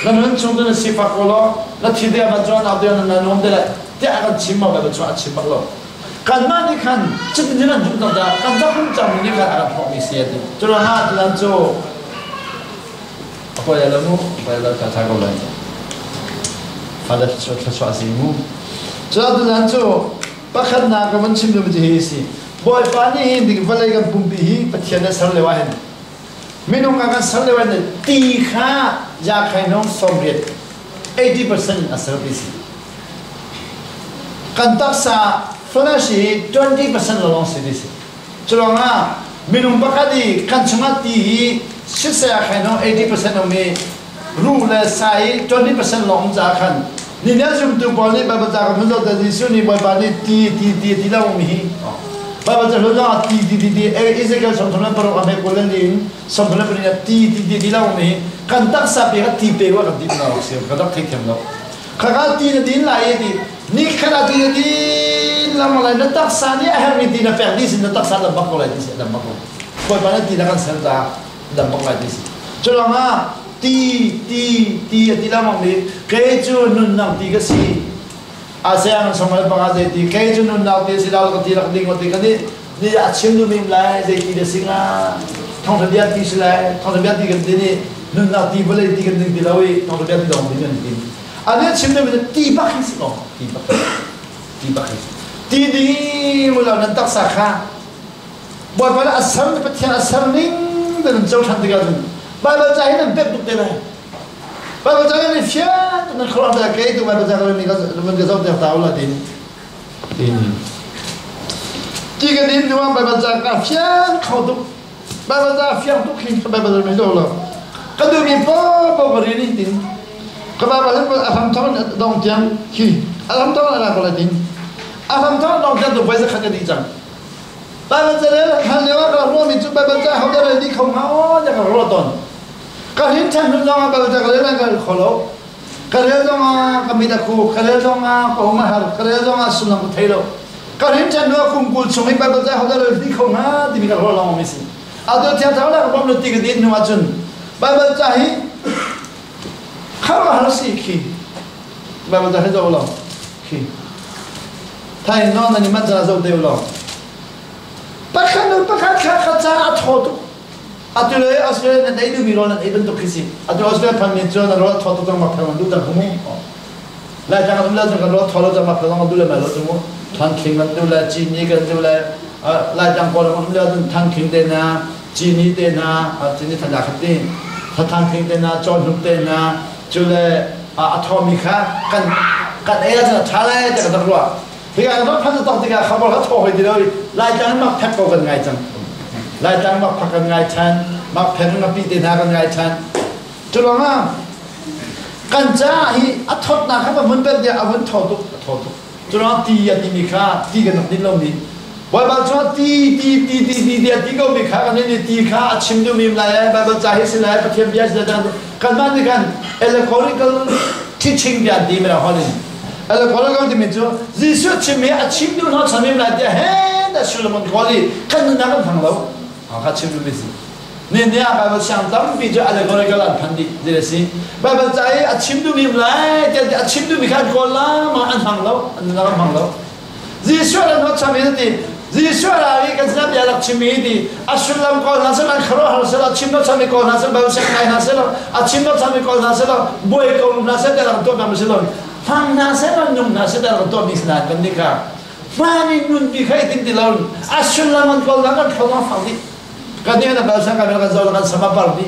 나는 정도는 시파콜로 나 티데야 맞죠 나도는 나 놈들 때가 침마 가도 저 침마로 간만이 간 진짜는 좀더다 간자금 잡으니까 알아 포미스야 돼 저러나 난저 아빠야 너무 빨리 다 자고 봐 받아 저 아시무 저도 난저 박한나 가면 침도 지히시 boy pani hindi balay ka bumbihi patiana sarlewa hen minong ka sarlewa ne tikha ja khainong somret 80% asarbisi kantak sa flashi 20% long sidisi chulonga minong bakadi kanchmati sisa khainong 80% me rule sai 20% long za khan ni na zum tu bol ni ba ba za ka phun da di su ni boy ba ni ti la mi ba ba za lo na ti is equal som thona par ka me ko len din som thona par ni ti la mi kan tak sa pe ka ti pe wa ka di na se ka dak thai them lo ka ka ti na din la ye di ni khana ti la ma la na tak sa ni a ha mi ti na per di sin na tak sa la ba ko la di se la ba ko boy ba na ti na kan san da ba ko la di se cho lo ma ti la ma mi ke chu nun nam ti ka si ASEAN somai banga de ti ke chu nun nam ti si la ka ti la ding ti ka ni a chim lu mi la de ti de singa thong da bia ti si la thong da bia ti ka de ni nun nam ti bole ti ka ding ti la wi thong da bia ti dong ni ni ane chim lu mi ti ba ki si no ti ba ki ti di mu la nan tak sa kha boy ba la asam pa ti asam ning de nan chau chan ti ga ba ba cha hin pep tu te la ba ba cha ni fia na khro da ke tu ba ba cha ni ga man ga zau te ta la tin ti ga din tu ba ba cha ka fia khau tu ba ba cha fia tu khin ba ba me do la ka du mi po ri ni tin ka ba ba a ham thon dong tiang ki a ham thon la ko la tin a ham thon dong tiang tu ba sa kha di chang ba ba cha le han le wa ka ro mi chu ba ba cha hau da ni khong ha ja ka ro ton ka hin chan nun dong ba ba cha ka le na ka kholo ka le dong ka mi da ku ka le dong ko ma har ka le dong sunam thai lo ka hin chan no kum kul chung ba ba cha hau da ni khong ha ti mi ka ro la mi si a do tiang ta la ba lo ti ka din no ma chun ba ba cha hi kha ba har si ki ba ba cha he do lo ki thai no na ni ma cha zo de lo pa kha cha a tho tu atule asle na dai du mi ro na even to kisi atule asle pan mi cho na ro tho to ma pha du ta khumu la ja ka la ja ka ro tho lo ja ma pha du le ma lo tu mo thang king ma du la chi ni ga du la la ja ko lo ma du thang king de na chi ni de na chi ni tha ja kha ti thang king de na cho nu de na chu le atomic kan e ja tha la ja ka ro thì cái đó phát tông thì cái không có thôi thì đâu lại chẳng mặc thép có gần ngày chẳng lại chẳng mặc gần ngày chăn mặc thép nó bị tiền hàng gần ngày chăn cho nó ha căn cha hi thốt na các bạn muốn biết gì vẫn thốt cho nó ti mi kha ti cái nó đi lâu đi bởi vì cho ti cái mi kha cái này ti kha chim du mìm lại bởi vì cha hi xin lại bắt thêm biếc ra căn bản thì căn electrical teaching biếc đi mà hỏi ala kola ga de cho jisu chime achim du no chamim la de he da solomon koli kan na ga phang lo ha chim du bisi ne ne ba ba shang dam bi jo ala kola ga la phandi de si ba ba chai achim du mim la de achim du bi khan kola ma an phang lo an na ga phang lo jisu la no chamim de jisu la ri kan sa ya la chime di asulam ko na sa la khro har sa la chim no chamim ko na sa ba sa kai na sa la achim no chamim ko na sa la boy ko na sa de la to na sa la phang na sẽ là nhung na sẽ là tôi bị nạt cái gì cả mà đi nhung bị khai tin thì lâu asul là mình còn là cái không phải đi cái này là bao giờ cái này là cái sama pardi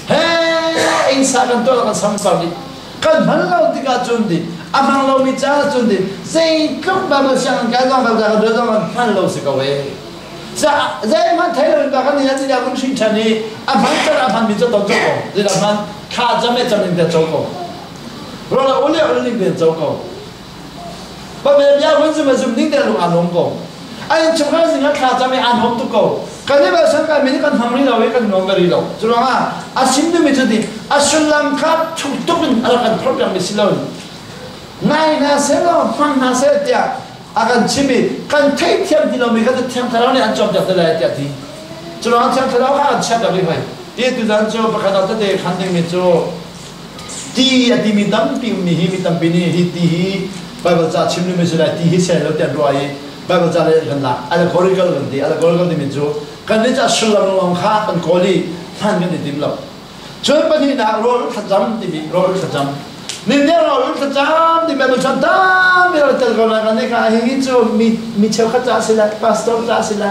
hey insan kan tôi là cái sama pardi kan mình lâu thì cái chuyện đi amang lâu mình trả chuyện đi dây không bao giờ cái đó bao giờ cái đó mình lâu sẽ có về dây mà thấy rồi cái này thì là cũng sinh chân đi amang cho amang mình cho tôi cho cô thì là mình khá cho mấy cho mình để cho cô rồi là ôn luyện linh biển châu cầu, bây giờ bây giờ vẫn dùng mà dùng những cái đồ ăn hồng cầu, anh chúng ta dùng cái khá cho mấy ăn hồng tu cầu, cái này bây giờ cái mình cái thằng này đâu cái nông cái gì đâu, cho nên à xin được mình cho đi, à xin làm khác chụp chụp mình ở cái program mình xin luôn, ngay na sẽ lo, phăng na sẽ tiệt, à cái chim mình cái thấy thêm thì mình cái thêm thay đó này anh chọn được lại tiệt thì, cho nên thêm thay đó khác chặt được đi phải, đi từ đó cho bắt đầu tới để khăn định mình cho ti ati mi dam pi mi hi mi tam pi ni hi ti hi bible cha chim ni me sura ti hi se lo te roi bible cha le kan la ala corrigal kan ti ala corrigal ni me jo kan ni cha shulam long kha kan koli than kan ni dim lo choi pa ni na ro khajam ti mi ro khajam ni ne ro khajam ti bible cha da mi ro tel ko la kan ni ka hi jo mi cheu khaja sila pastor cha sila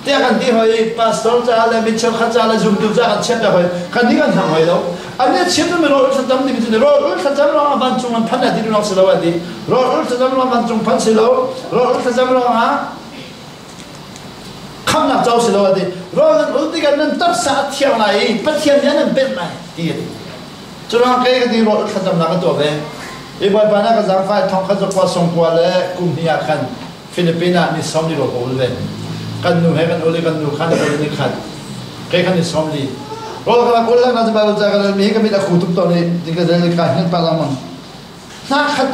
te kan ti hoi pastor cha la mi cheu khaja la zum tu cha kan chet da hoi kan ni kan thang hoi lo anh chiếm được mình rồi thật tâm thì mình thấy rồi thật tâm là văn trung làm phán là đi nó sẽ đâu đi rồi thật tâm là văn trung phán sẽ đâu rồi thật tâm là hả không làm giàu sẽ đâu đi rồi cái cái nên tất cả theo này bất thiên nhớ nên bên này đi cho nó cái đi rồi khăn tầm nào cái tuổi về ý bởi bạn cái giang phải thong khăn cho qua sông qua lẽ cùng đi khăn Philippines ni sống đi rồi cổ về khăn nu hay khăn oli khăn nu khăn oli ni khăn cái khăn ni sống đi rồi cái cổ lẽ nóจะไปจะกันมีcáiมีแต่ขุดตัวนี้ที่ก็จะเรียกกันให้ปลามันน่าขัด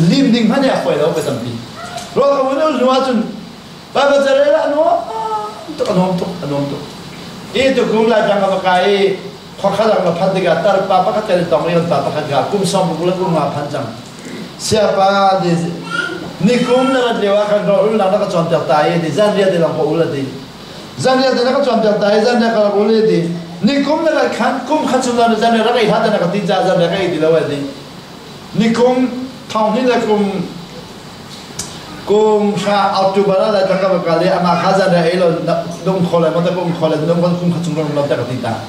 ลิมดิ้งพันเนี่ยฝ่ายเราไปทำปีrồi cáiวันนู้นว่าจนไปจะเรียกอันนู้นตัวอันนู้นตัวอีตัวกลุ่มหลายจังกับใครพอข้าราชการพันธุ์กันตาป้าป้าก็จะต้องเรียนป้าป้าก็กลุ่มสองกลุ่มละกลุ่มมาพันจังsiapa di ni kung na lewa kan ro ul na ka chon ta tai di zan ria de lang ko ul di zan ria de ka chon ta tai zan na ka ul di ni kung na kan kum kha chun na zan ra ka ha ta na ka tin ja zan ra ka di la wa di ni kung thong ni la kum kha october la ta ka ka le ama kha zan ra elo dong khole ma ta kum khole dong kum kha chun ro ta ka tin ta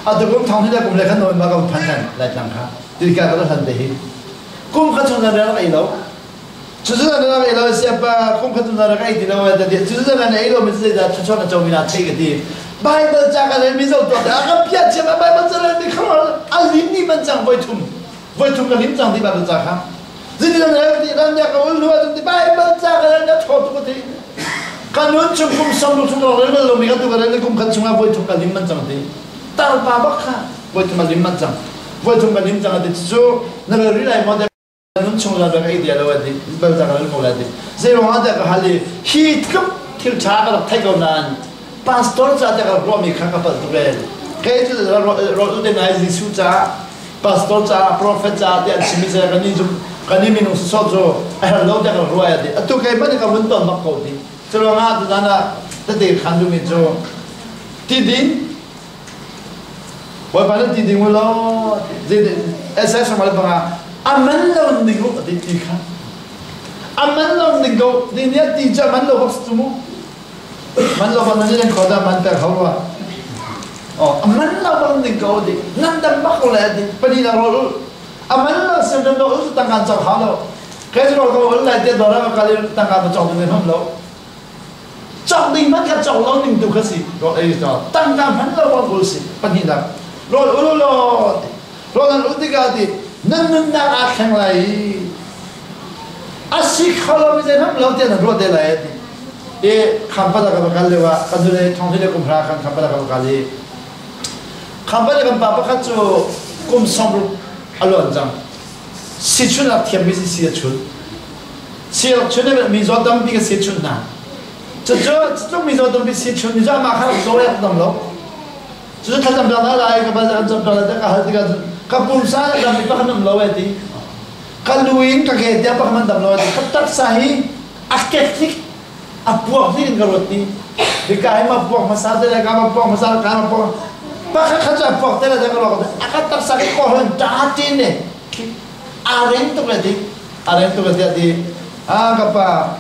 a to kum thong ni la kum le kan no ma ka phan kan la chang kha ti ka ka han de hi kum kha chun na ra ka elo 주주는 내가 이러 시아빠 콩카도 나라가 이디라고 해야 돼. 주주는 이러 미스다 추천한 점이나 되게디. 바이블 자가를 미소 또 아까 피하지만 바이블 자를 그걸 알림니만 장 보이툼 그 림장 디 바이블 자가. 지니는 내가 올라왔는데 바이블 자가를 나 초도 돼. 간원 좀 섬도 좀을 미가 또 그래 콩카 중앙 보이툼 그 림만 장 돼. 따로 바바카 보이툼 림만 장. 보이툼 그 림장한테 주주 내가 리라이 모델 nun chung ra cái idea đâu vậy bây giờ cái một là gì zero hóa cái hali hit cấp thiếu trả cái thay cầu nan pastor trả cái lo mi khắc cấp tu về cái chứ là rồi cái này gì su trả pastor trả prophet trả thì anh xin mình cái này cái này mình sẽ so cho ai lâu cái rồi vậy thì tu cái bên cái vấn đề nó cầu thì cho nó ngã thì là tất để khăn du mình cho thì đến bởi vậy thì đến mới lo gì SS mà là bằng aman lo ningo di tikha aman lo ningo di nia ti cha man lo box tumu man lo ban ni len khoda man ta khawwa aman lo ban ningo di nan dam ba khola di pani la ro aman lo sen do u ta kan cha khalo ke ro ko la te do ra ka le ta ka ba chong ni ham lo chong ding man ka chong lo ning tu ka si ro ai ta tang ka man lo ba ko si pani la ro nan u ti ga di nâng na akhang lai asik khalo mi zen ham lo te na ro de lai e khampa da ka kal lewa kadule thong de kum phra khampa da ka kali khampa de kam pa pa kha chu kum som alo anjang si chun la thiam mi si chun ne mi zo dam bi ka si chun na cho mi zo dam bi si chun ni ja ma kha zo ya dam lo cho ta dam da la ka ba da dam da ka ha di ka kapul sa dam bi pa kanam lo di kaluin ka ke dia pa man dam lo di katak sahi aketlik apuak ni ka roti di ka ai ma puak masa de ka ma puak masa ka ma puak pa kha cha puak te la da ka lo akatak sahi ko hon ta tin ne aren to ka di ka pa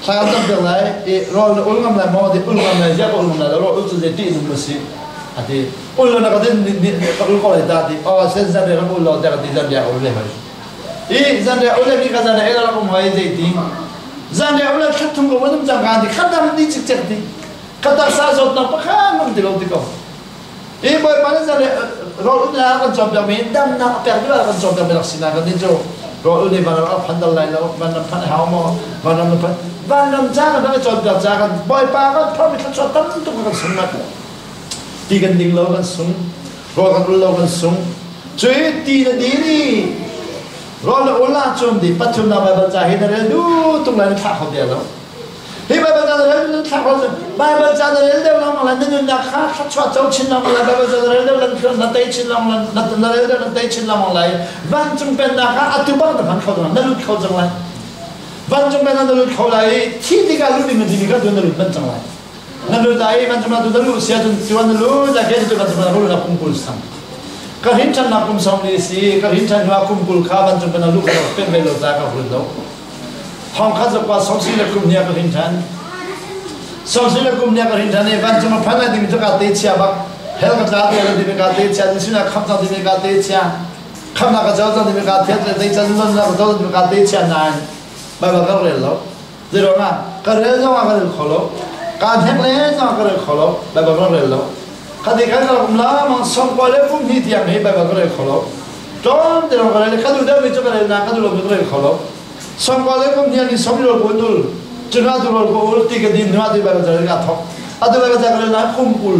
saya tak belai, roh ulangam lah mau di ulangam lah siapa ulangam lah roh itu jadi itu mesti, ati ulang nak ada ni kalau kau ada di, sensa dia kalau ulang dia di zandia uleh hari, zandia uleh ni kan zandia elah aku mai jadi, zandia uleh ketung kau macam jangan di, kadang di cek di, kadang saya jod nak pakai macam di kau, boy mana zandia roh uleh akan job yang mendam nak pergi akan job yang melaksanakan ni jo. Roh ini mana pandal lain lo, mana pandai hamo, mana jangan ada contoh jangan, boy pakai tapi kan contoh itu kan sunat. Tiga ding lo kan sun, roh kan lo kan sun, cuy tiga diri, roh lo ulah cuma di pacum nama baca hidar itu tu lain tak kau dia lo. Hiba baca itu tak kau, baca itu dia orang malah ni nak kacau cin nama lah, baca itu nanti cin nama, nanti cin nama lain. Van chung pen nak atu bang dah kau tu, nalut kau jangan. Van chung pen nalut kau lain, tiga lalu ni mesti kita tu nalut ban jangan. Nalut lain van chung tu nalut siapa tu tuan nalut, dah kerja tu kan semua nalut nak kumpul sang. Kahincan nak kumpul sang ni si, kahincan nak kumpul kau van chung pen nalut kau pen belok dah kau belok. Hong Kong sebuah sosial kumnia kahincan, sosial kumnia kahincan ni van chung panai di mitu kate siapa, hel kata dia di kate siapa, di sini kamsa di kate siapa. Kamu nak jauh di mereka tiada, tapi jangan nak jauh di mereka tiada nan. Bapak kerja zero na, kerja jangan kerja kholo, kan hek le jangan kerja kholo, bapak kerja คดีกันเราล้ามันส่งไปเลยพวกนี้ที่ยังไม่ไปก็เลยขอรับจนเดี๋ยวเราเลยเขาดูได้ไม่จบเลยนะเขาดูเราไม่เลยขอรับส่งไปเลยพวกนี้นี่สมัยเราคนดูจนเราดูเราคนที่กันดินเราดูไปก็จะเลยทับอาดูไปก็จะเลยนะคุ้มกุล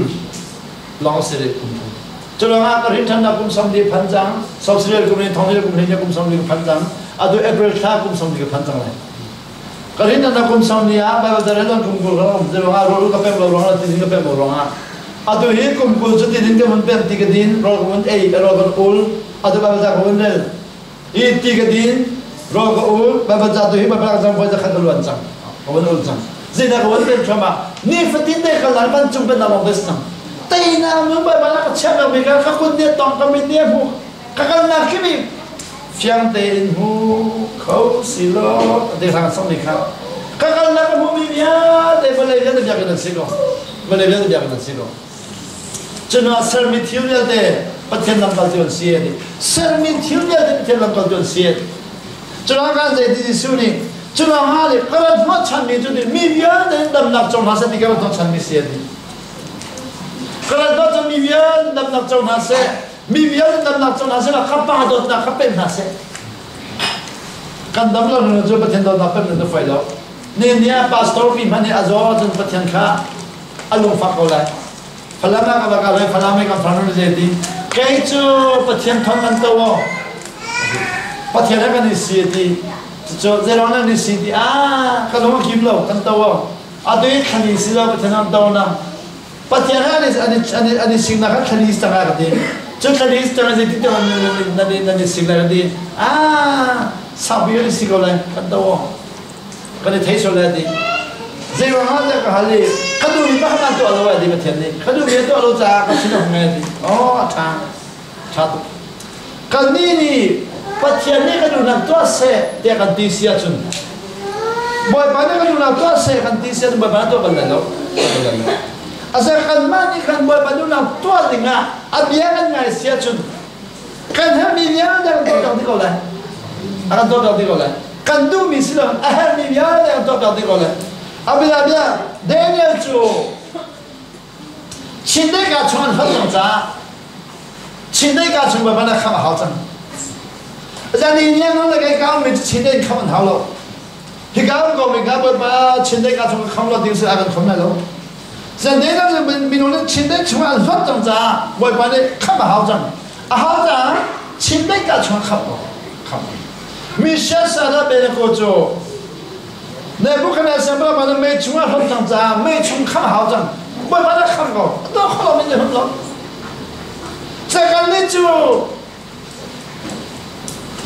ลองเสียคุ้มกุลจนเราหากันที่ท่านนักคุ้มสมดีพันจังสอบเสียคุ้มนี้ท้องเสียคุ้มนี้คุ้มสมดีพันจังอาดูเอเปรย์ข้าคุ้มสมดีพันจังเลยกันที่ท่านนักคุ้มสมดีไปก็จะเลยต้องคุ้มกุลเราจะลองหารู้กับเป็นเราลองหาที่นี่กับเป็นเราลองหาอาดูเฮคุ้มกุลจุดที่ดินก็มันเป็นที่กันดินเราก็มันเราก็อุลอาดูไปก็จะคุ้มเนี่ยอีที่กันดินเราก็อุลไปก็จะดูเฮไปก็จะไปจะขัดล้วนจังเอาวันอุลจังزين أقول لك شما نفتين ده خلال من جنب نامو بسنا تينا من بابا كشبه بيجا كقول ده تام كمين ده هو كقول ناكيبي فيان تين هو كوسيلو ده هان سونيكا كقول ناكمو بيا ده بلي بيا ده بيا نسيلو بلي بيا ده بيا نسيلو جنوا سرميتيويا ده بتكلم نقدون سيادي سرميتيويا ده بتكلم نقدون سيادي جنوا كان زي دي سونيจนเราหาเลยก็เราทอดชันมีจุดนี้มีเยอะเลยดำนักจงหาเสด็จก็เราทอดชันมีเสียดีก็เราทอดชันมีเยอะดำนักจงหาเสด็จมีเยอะดำนักจงหาเสด็จเราขับป่าโดดนะขับเป็นหาเสด็จกันดำเราเนี่ยจะประเทศเราเป็นหนึ่งไฟแล้วเนี่ยพาสตอร์ฟิมันเนี่ยอาจจะจนประเทศข้าอารมณ์ฟักเอาเลยพลังงานกับอะไรพลังงานกับฟังรู้เจดีแค่จู่ประเทศท้องกันตัวประเทศอะไรกันนี่เสียดี就这两年的时间啊，可能我记不了，看到哦，啊对，看历史了，不听到呢。不听你新那个看历史那个的，就看历史那个的，那新那个的啊，差不多的时候嘞，看到哦，跟你推出来的，这两年这个哈哩，看到你不很多了哇，你不听的，看到你多了咋个听到没的？哦，差多，跟你呢？Patian ni kan unang tua se dia kan tisia cun. Boy pada kan unang tua se kan tisia tu pada tu balalo. Asal kan mani kan boy pada unang tua dengar abia kan ngai sia cun. Kan hamilnya dah tu di kolah. Akan tu di kolah. Kan tu misilah hamilnya dah tu di kolah. Abia Daniel tu. Cindai ka cun hal za. Cindai ka cun pada kam hal cun. 让你年老那个搞没钱的看不好了，你搞个没搞不把钱的搞成看不了电视那个看不了，让你那个民众的钱的从按发展咋，我把你看不好涨，啊好涨，钱的搞成看不，没些啥的别人过做，那不可能什么把你没从按发展咋，没从看不好涨，我把它看过，都好了没得很了，这个你就。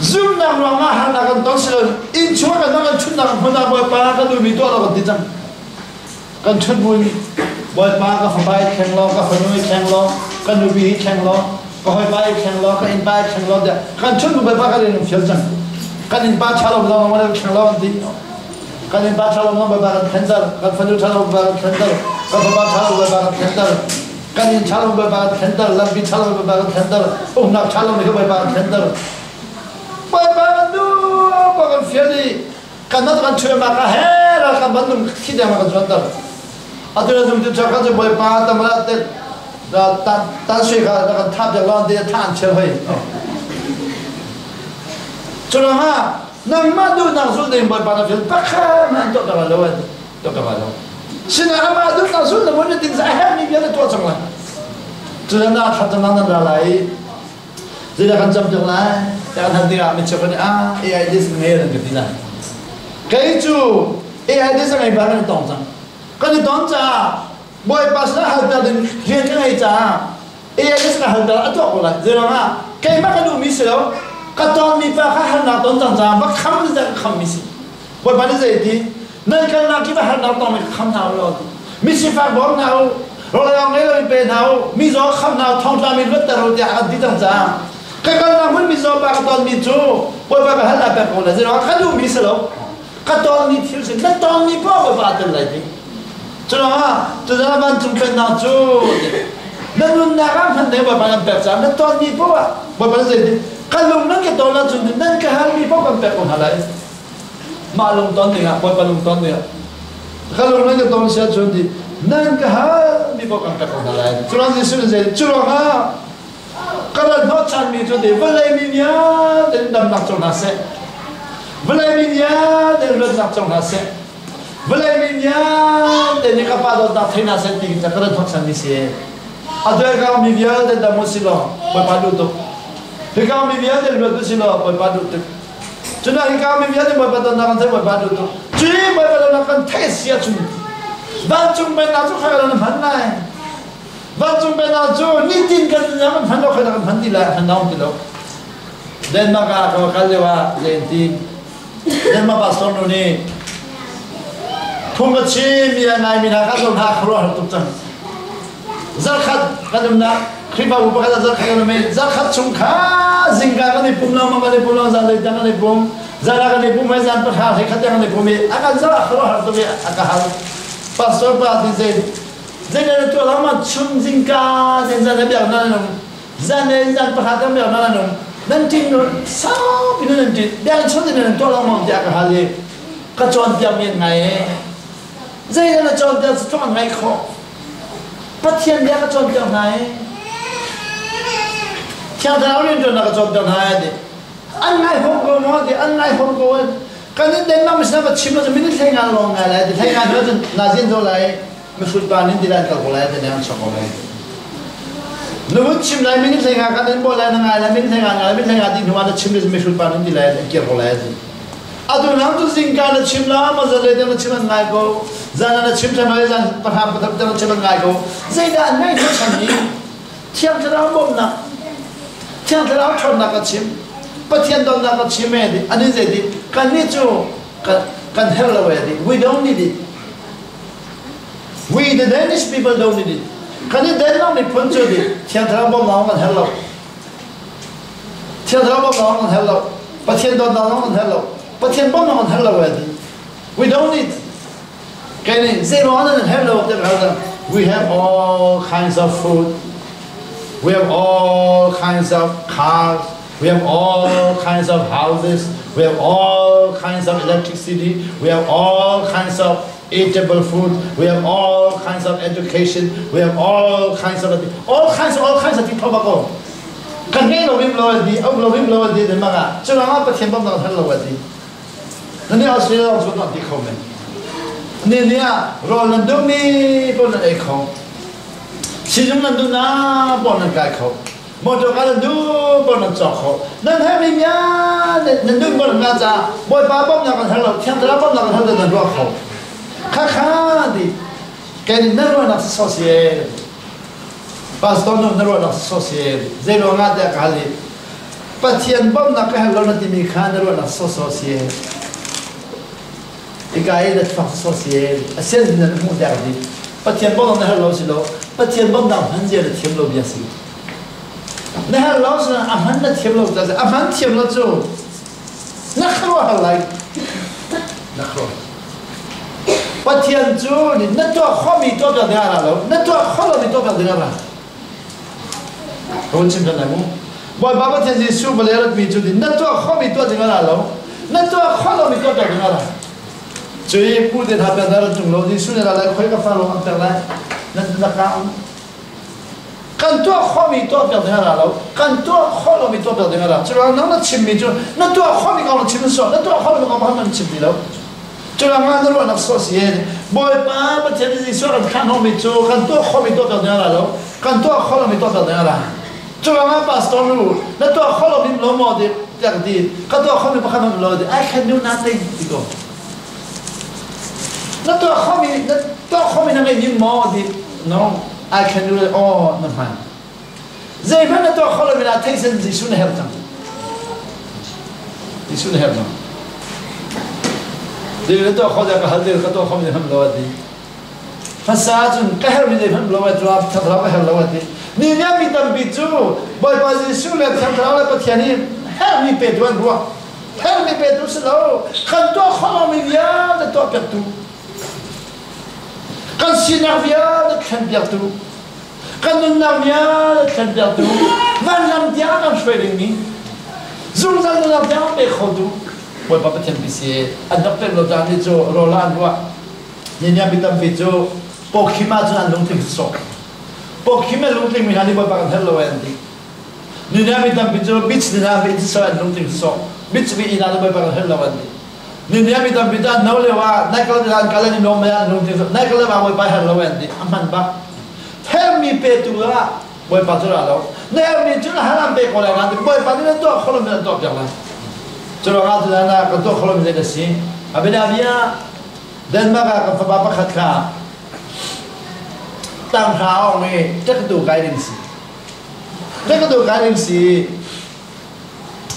Zoom nak ramah hal nak kan tonsel in cuma kan nak cun nak pun nak buat apa kan tu itu ada kan dijam kan cun pun buat apa kan fambai keng lo kan famui keng lo kan nubi keng lo kan fambai keng lo kan inbai keng lo dia kan cun buat apa kan ini filter kan inbai calon lo mana keng lo nanti kan inbai calon lo buat apa cancer kan famui calon buat cancer kan fambai calon buat cancer kan in calon buat cancer lambi calon buat cancer nak calon ni buat cancer Bapak tu, bapak fiali, karena tu kan cuma makan hera, kan bandung tidak makan jualan. Aturan tu cakap tu bapak tu malah tan sui kan tap jalan dia tan cerai. Cuma nama tu nangsul dengan bapak tu fiali, pakai mantuk kawan lawan, tu kawan lawan. Sini nama tu nangsul dengan mana tinggal saya ni biar tu macam mana. Cuma nak hati mana dalai, jadi kan jam jalan. Jangan nanti kami cakap AI dia sengaja dan ketidak. Kaya itu AI dia sengaja barang tongcang. Kalau tongcang, boleh paslah hal tadi dia sengaja cang. AI dia sengaja hal tadi atau apa lah? Jadi mana? Kaya makan umi selo, kata ni pakai hal nak tongcang cang, bak kamu tidak kamu misi. Boleh pada jadi, nanti kalau nak kita hal nak tongcang kamu tahu loh. Misi fak bom tahu, orang yang lebih tahu, misi orang kamu tahu tongcang misi tahu dia akan tidak cang. Kalau namun bisa pakai ni tu, boleh pakai hal apa pun. Jadi orang kalau misalnya, kalau ni tiada, kalau ni apa pakai lagi. Cuma, cuma macam pernah tu. Dan nak apa ni pakai percaya, kalau ni apa, boleh jadi. Kalau nak kita orang tu, nak hal ni apa pakai pun halai. Malum tahun ni, boleh malum tahun ni. Kalau nak kita orang siapa tu, nak hal ni đi bộ càng càng lại chú làm gì xuân gì chú làm á cái lần nó chăn mi cho để vợ lấy mi nhá để đâm nặng trong nó sẽ vợ lấy mi nhá để lật nặng trong nó sẽ vợ lấy mi nhá để những cái bà đó đặt thấy nó sẽ tìm ra cái lần nó chăn mi sẽ à đôi cái mi nhá để đâm một xí lo bởi bà đút thì cái mi nhá để lật một xí lo bởi bà đút cho nên cái mi nhá để bởi bà đó nặng thấy bởi bà đút chỉ bởi bà đó nặng thấy xía chung van chung bên nào chú khai là phần này van chung bên nào chú ní tin cái gì mà phần đó khai là phần đi lại phần nào thì đâu đến mà cái gì vậy đến tin đến mà pastor nó nè không có chi mình này mình hay cái gì hay khổ hơn tụt chân rất khát cái gì đó khi mà bố cái rất khát nó mình rất khát chung khá dính cái này bùm nào mà cái này bùm nào ra đây cái này bùm ra cái này bùm hay ra cái khát hay khát cái này bùm ấy cái rất khổ hơn tụi mình cái khát pastor ba thì dễ là tôi làm mà chung dính cả nên ra cái biểu nó là ra nên ra phát cái biểu nó là nên tin nó sao bị nó nên tin đang chung thì nên tôi làm mà cái hal gì cái chọn tiệm miền này dễ là chọn tiệm chọn ngày khó bắt thiên cái chọn tiệm này theo thảo liên cho nó cái chọn tiệm này thì anh ngày hôm qua mà thì anh ngày hôm qua cái này đến năm mới bắt chim nó mình thấy ngang lòng ngay lại thì thấy ngang nữa thì là diễn rồi lại mình phun pan nên đi lại cái lại thì đang chọc lại nếu chim lại mình thấy ngang cái đến bỏ lại nó ngay lại mình thấy ngang thì nó chim thì mình phun pan nên đi lại cái lại thì à tôi nói tôi xin cái là chim lá mà giờ đây nó chim ngay cô giờ nó chim cho nó giờ bắt hàm bắt nó chim ngay cô dây đàn ngay nó chẳng gì thiang cho nó bom nè thiang cho nó chọn nè cái chim but thiên don't know what you mean. And is it? Can need to can help already. We don't need it. We the Danish people don't need it. Can you then only put to it? Thiên thảo bom nào can help. Thiên thảo bom nào can help. But thiên don't know can help. But thiên bom nào can help already. We don't need. Can you say on and hello? We have all kinds of food. We have all kinds of cars. We have all kinds of houses. We have all kinds of electricity. We have all kinds of eatable food. We have all kinds of education. We have all kinds of people bago. Kan ngay lo bim lo di de mga. Chu la ma pathian bom na thal lo wa di. Nani Australia lo chu na di khom men. Ni nia ro lan dum ni bon na ai khom. Si jum lan dum na bon na kai khom. Một chỗ cái là đu bọn nó chọc họ nên hay mình nhá nên đu bọn nó ra bồi ba bom nào còn hơn là thiên tử bom nào còn hơn là nó họ khá đi cái này nó là associate pastor nó là associate dễ lo ngã để cái gì bắt thiên bom nào cái hơn là thì mình khá nó là associate cái này là associate xem như là một đại gì bắt thiên bom nào hơn là gì đó bắt thiên bom nào hơn gì là thiên lo bia gì nè lão sư anh hắn đã thiêm lâu ra anh hắn thiêm lâu chưa nè khâu hả lại nè khâu bắt thiêm chú thì nè tôi khó bị tôi biểu ra rồi nè tôi khó là bị tôi biểu ra không chim cái này mu bởi bà bắt thiêm gì sư bà lấy được bị chú thì nè tôi khó bị tôi ra rồi nè tôi khó là bị tôi biểu ra chú ý phụ để tháp ra trung lâu thì sư này là lại khơi cái pha lâu ăn tới lại nè cao kan tua kho mi tua biểu tình là đâu kan tua kho lo mi tua biểu tình là chứ là nó chim mi chứ nó tua kho mi còn là chim sọ nó tua kho mi còn bao nhiêu chim đi đâu chứ là ngang nó là số gì bồi ba mà chơi gì số là kan ho mi chứ kan tua kho mi tua biểu tình là đâu kan tua kho lo mi tua biểu tình là chứ là ngang pastor nó tua kho lo mi lo mò đi chẳng đi kan tua kho mi bao nhiêu lo đi I can do nothing đi cô nó tua kho mi nó ngay như mò đi no I can do it all no man. Zai mana tu kalau bila taysen zisun hertam. Zisun hertam. Dia tu kalau dia kehadir kata kau ni ham lawati. Fasajun kahar ni ham lawati drop terlalu ham lawati. Ni dia bitam bitu. Boy bazi zisun le terlalu patiani. Her ni petuan dua. Her ni petu selalu. Kan tu kalau ni dia tu petu. Kan sinavia kan biatu, kan nunavia kan biatu, van lam dia kan shwering ni, zung zang lam dia be khodu, boy papa tempisi, anak pe lo dani jo rolan wa, ni nya bitam bijo, pokhima jo an long ting sok. pok kimel lungting mi hani boy pakan hello endi ni na mi tam picture beach ni na beach so and lungting so beach bi ina boy pakan hello endi ni na mi tam pita no le wa na kal dan kala ni no me lungting so na kala ba boy pa hello endi aman ba tell me pe tu la boy pa tu la lo na mi tu halam pe ko la na boy pa ni to kholo me to pya la chalo ga tu na ka to kholo me de si abena bia dan ma ka fa ba khat ka tam hao me tek tu guidance tek tu guidance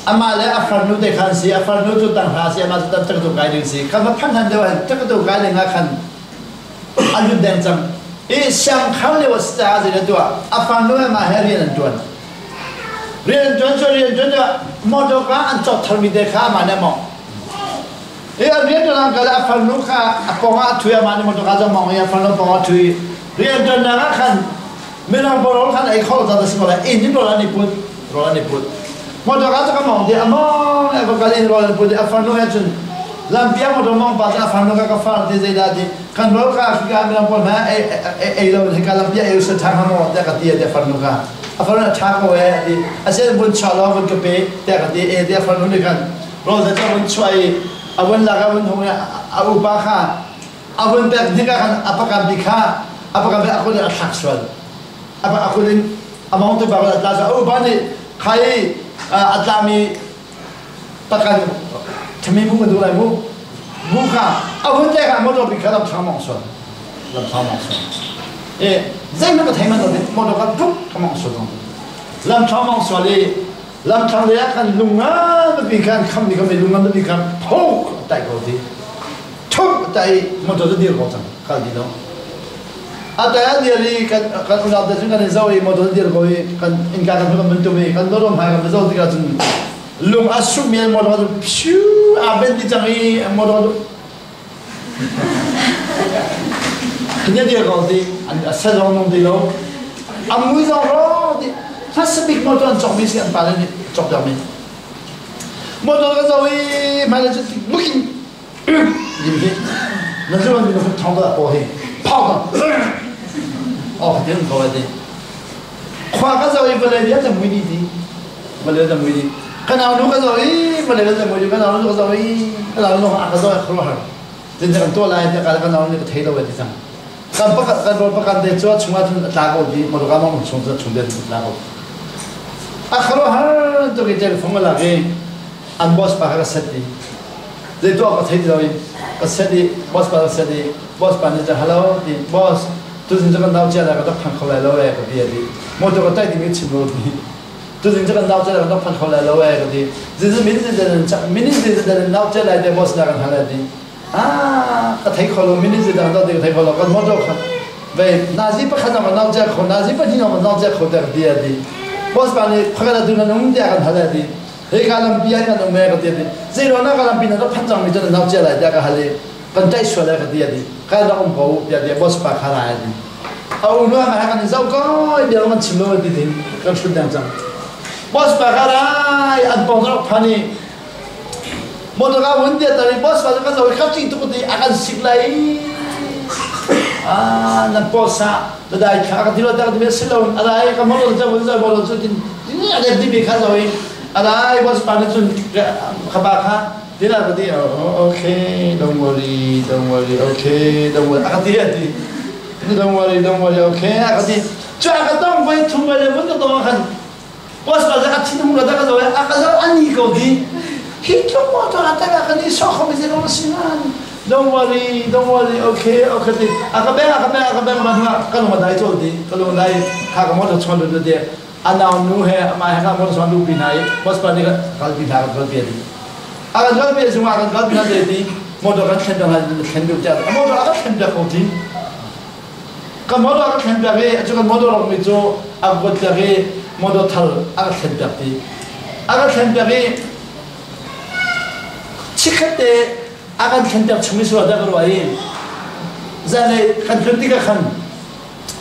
amale afarnu de khan si afarnu tu tam ha si ama tu tek tu guidance ka ma phan han de wa tek tu guidance nga khan alu dan cham e sang khang le wa sta de tu afarnu ma heri an tuan rian tuan so rian tuan da mo do ka an chot thar mi de kha ma ne mo e rian tuan ka afarnu kha aponga thu ya ma ne mo do ka ja mo ya afarnu ponga thu rian tuan na khan me na borol khan ai khol da si mo la in ni rola ni put mo do ka ja mo de amo e ba ka le rola put afarnu ya chun lam pia mo do mo pa ja afarnu ka fa de ze da di kan ro ka fi ga me na pon ma e lo he ka lam pia e so tha ha mo da ka ti de afarnu ka afarnu tha ko e di ase bun cha lo bun ka pe da ka ti e de afarnu ni kan ro za cha bun chwai abun la ka bun hong ya abu ba kha abun pe ni ka kan apakam di kha apakam be aku ni atak swal apa aku ni amount ba la ta abu ba ni khai atlami pakan thami mu du lai mu kha abun te ka mo do bi kha la thamong swal e zai na ka thai man do mo do ka pup thamong swal lam thamong swal le lam thang le kan lunga bi kan kham ni ka me lunga bi kan phok tai ko di thuk tai mo do di ro chang ka di no ataya dia kan ulah da jung kan zawi mo do di ro kan in ka kan men to me kan do rom ha kan zo di ka jung lung asum me mo do pshu a ben di chang i mo do kenya dia ko di an sa jong nong di lo amui zo ro di Pacific mo do an chok mi si an pa le ni chok da mi mo do ka zawi ma le chu looking 이렇게 나중에 이거 통과 보해 파가 되는 거야 돼 과가서 이번에 얘한테 무리지 말려다 무리 그나 누가서 이 말려다 무리 그나 누가서 이 그나 누가 아까서 그러하 진짜 또 라이트 가가 나오는 거 태도 왜 되잖아 깜빡깜빡한데 저 중화좀 나고지 뭐가 너무 중대 나고 그러하 또 이제 formulare an boss para seti de to ka thai doi ka seti boss para seti boss pa ni ja hello di boss tu jin ja kan dau cha la ka phang khol lo e ka di di mo to ka tai di mi chim lo di tu jin ja kan dau cha la ka phang khol lo e ka di ji ji min ji de dau cha la de boss la kan hala di ka thai khol min ji da de thai khol ka mo to ka ve nazi pa khana ma dau cha kho nazi pa ni ma dau cha kho da di di boss pa ni phagala du na num ja kan hala di he kalam pia na no me ka ti zero na kalam pina to phanjang mi to na che la ja ka hale kan tai swa la ka ti di ka na om ko ya de boss pa khala di au no ma ka ni zau ko de man chim lo di din kan shu dang jang boss pa khala an pong ro phani mo to ka won de ta ni boss pa ka zau ka chi to di akan sik lai na posa da dai ka ti lo da de selo ala ka mo lo ja mo lo din ni ada di be ka zau Alai bos panik sun kabaka dia lah tadi okay don't worry okay don't worry akati hati don't worry okay akati cuma kata orang cuma le pun kata orang kan bos pada kati tu mula tak kata orang akasal ani kau di hidup motor ada kan ni sok mesti orang sinan don't worry okay akabe mana kalau mana itu di kalau lain kagak motor cuma dulu dia anak nu he ama he ka mo so lu binai bos pa ni ka kal binai ka bi di aga kal bi semua akan kal binai de di mo do ka chen da chen du ja mo do aga chen da ko di ka mo do aga chen da ge ju ka mo do ro mi jo ag bo da ge mo do thal aga chen da di aga chen da ge chikate aga chen da chumi so da ro ai zane kan khti ka khan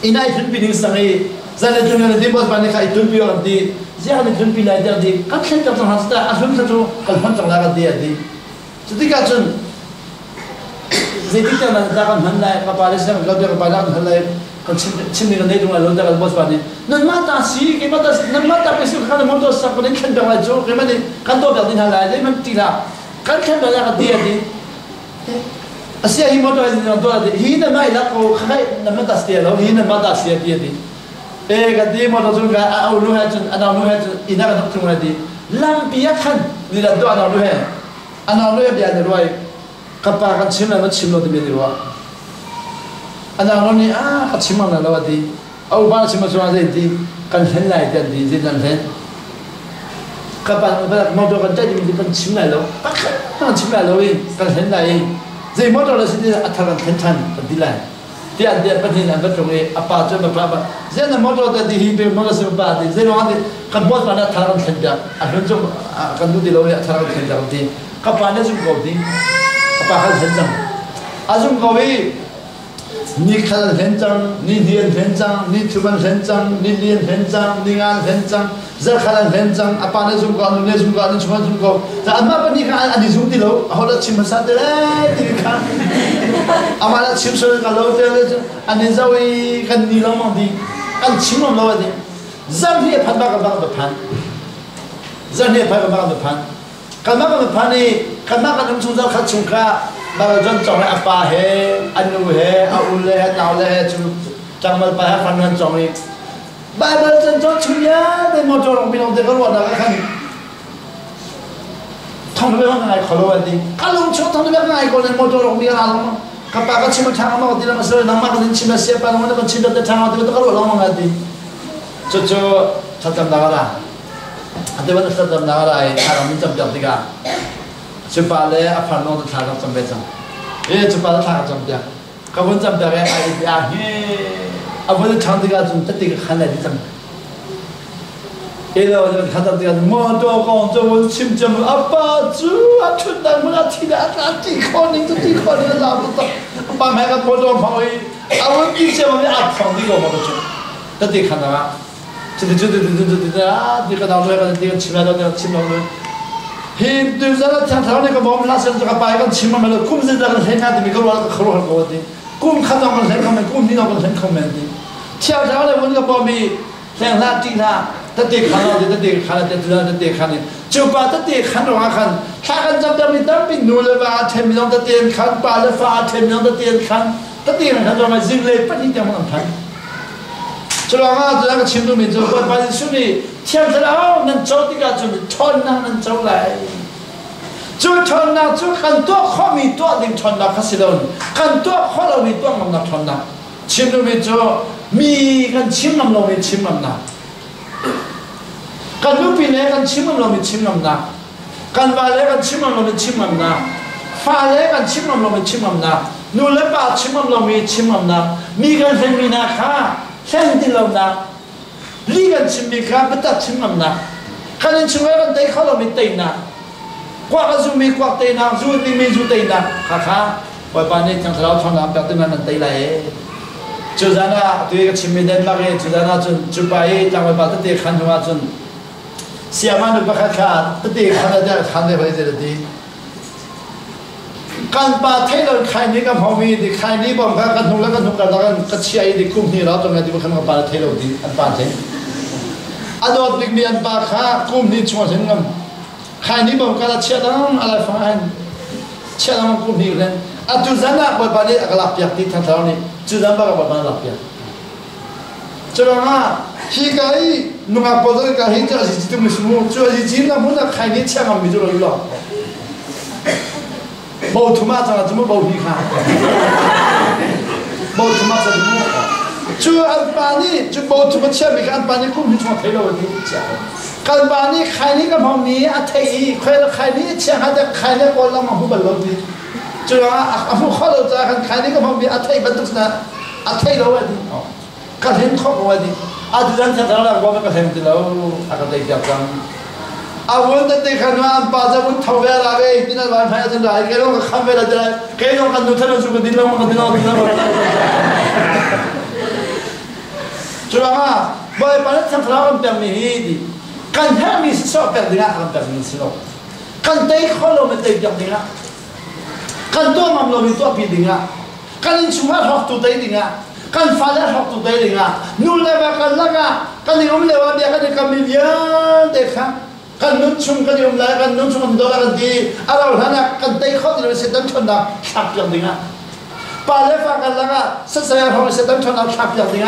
inai thun bi ni sangai zane tunga di bos bani kai tun biyo di ziang ni tun bi lai da di ka chen ta ha sta asum sa tu kal han tang la ga di di jadi ka chun zedi ta na da kan han lai ka pa le sa ga de ka pa la han lai 침대가 내동안 로다가 뭐 봐니 넌마다 시 게마다 넌마다 베스 칸 모토 사고는 캔다가 줘 그러면 간도 별din 할라야 면 띠라 칸 별다가 디야디 아시아 히모토에서 도라디 히는 마이라고 카이 넌마다 스티야로 히는 마다 스티야 디야디 에가 디모토 좀가 아우루하준 아나우루하준 이나가 독통하디 람비야칸 니라도 아나우루해 아나우루해 비아데로이 카파간 침나면 침로도 메디로와 아나로니 같이만 나와디 아우바나 치마 좋아하지 간hen라이 된디 지단hen 카파 모토가 때리면 건 침나로 빡한 침나로이 간hen라이 제 모토를 시디 아타간 괜찮 딜라 디안데 빠진 안 버트게 아빠 좀 봐봐 제는 모토다 디히베 모르스 바디 제로한테 간보스 바나 타란 텐다 아현 좀 간두디로이 타란 텐다디 카파네 좀 거디 카파 할 텐장 아좀 거위 니 칼 된장, 니 니엔 된장, 니 투반 된장, 니 니엔 된장, 니간 된장, 자칼 된장, 아빠네 좀 가는, 내 좀 가는, 주만 좀 가. 자, 엄마 니가 아니 좀 뒤로, 허라 침을 사들래, 니가. 아마나 침소를 갈로들, 아니 자위 간 니로만디, 간 침을 넣어야지. 자리에 판바가 막도 판, 자리에 판바가 막도 판, 간마가 판이 간마가 좀 중자 같이 가. 바로 전 정에 아빠 해, 안누 해, 아울레 해, 나울레 해, 좀 장말 빠해 판면 정이. 바이블 전전 중야 내 모조로 비농대 걸어 나가 간. 통배가 나이 걸어야지. 칼롱초 통배가 나이 걸어 모조로 비가 나로. 가빠가 침을 장하면 어디라면 서 남마가 침을 씌어 빠는 거는 침을 장하면 어디로 걸어 올라가야지. 저저 잠깐 나가라. 안되면 잠깐 나가라. 이 사람은 좀 뼈디가. 주발에 아파노도 타가 좀 배정. 예, 주발에 타가 좀 돼. 그분 좀 배게 아이디야. 예. 아버지 장디가 좀 뜻되게 하나지 좀. 이래서 가다 내가 뭐도 공좀 침점 아빠 주 아춘다 뭐라 티다 티코닝 티코닝 나부터 밤에가 뭐도 방이 아버지 이제면 아픈 이거 뭐죠. 뜻되게 하나가. 진짜 네가 나오는 애가 네가 치마도 치마도 힘들잖아. 장사하니까 몸을 나서니까 빨간 침을 꿈새다가 생각하면 이걸 와서 걸어갈 거 같아. 꿈 가정을 생각하면 꿈 니나고 생각하면 돼. 치아장을 보니까 몸이 생각 뛰나 뜻대 가나데 뜻대 가나데 뜻대 가네. 저바 뜻대 가노가 간 하간 잡담이 담비 놀러봐 태미랑 뜻대 간 빨래파 태미랑 뜻대 간 뜻대는 가정을 지레 빨리 때문에 간. 저랑아 저랑 친구미 저거 빨리 숨이 튀어들어 난 저기가 좀 천나는 저라이 저 천나 저 간도 허미 또 아님 천나 가시던 간도 허러미 또 만나 천나 친구미 저 미간 침남놈이 침남나 간 루피네 간 침남놈이 침남나 간 발레간 침남놈이 침남나 파레간 침남놈이 침남나 놀래봐 침남놈이 침남나 미간 생미나 가 생딜럽나 리간 침미가 부탁 침남나 가는 친구가 내 칼로미 떼나 과가 좀이 꽉 떼나 주님이 주 떼나 가가 와반에 장사로 천남 벽들만 떼라에 저자나 뒤에 침미된 막에 저자나 좀 주바에 장을 받을 때 간중아 좀 시야만을 박아가 그때 가다가 간대 봐야 되는데 간바 테일러 카이니가 범위디 카이니 범가 간동라가 동가다가 같이 아이디 꿈니라 동아디 bakana 바 테일러디 안바테 아도 빅미안 바카 꿈니 추어생감 카이니 범가 치아당 알아파한 치아당 꿈니는 아두자나 바바리 아글랍피아티 탄타오니 주담바가 바바 랍피아 저랑아 히가이 누가 보더가 힌자 지도 무슨 저지 지나 보다 카이니 치아가 미조로 일러 bầu thú ma rằng là chúng bầu đi khá bầu thú ma rằng chưa ăn bán đi chú bầu thú ma chia vì cái ăn bán đi cũng như chúng ta thấy đâu thì chả cái ăn bán đi khai đi cái món mì ăn thấy khoe là khai đi chia hai cái khai đi còn làm mà không bận lâu đi chú là ăn không khó đâu ra khai đi cái món mì ăn thấy bận tức là ăn thấy đâu đi cái hình khó đâu đi ăn thì rằng thật là có cái hình thì lâu ăn cái đẹp lắm 아무런 때 가면 안 빠져본 타워라게 있기는 많이 봐야 된다. 이게로 카메라들 계속 간 노트를 주고 닐라만 닐라만 저랑아 뭐에 빠른 상태라면 때문에 간 향이 있어 때문에 안 때문에 있어. 간 때이 컬러면 때이 때문에 간 또 맘로미 또 비딩아 간 인충아 헉도 때이딩아 간 กันฟ้าแล้วหอกตัวเดียงนู่นเลยว่ากันละกันนี่ผมเลยว่าเดี๋ยวกันกันมีเยอะเด็กครับกันนุ่งชุ่มกันยมเลยกันนุ่งชุ่มกันโดนกันดีอะไรแบบนั้นกันได้ข้อที่เราเสด็จชนนักชักอย่างนี้ป่าเล็กฟังกันละก็เสียของเสด็จชนนักชักอย่างนี้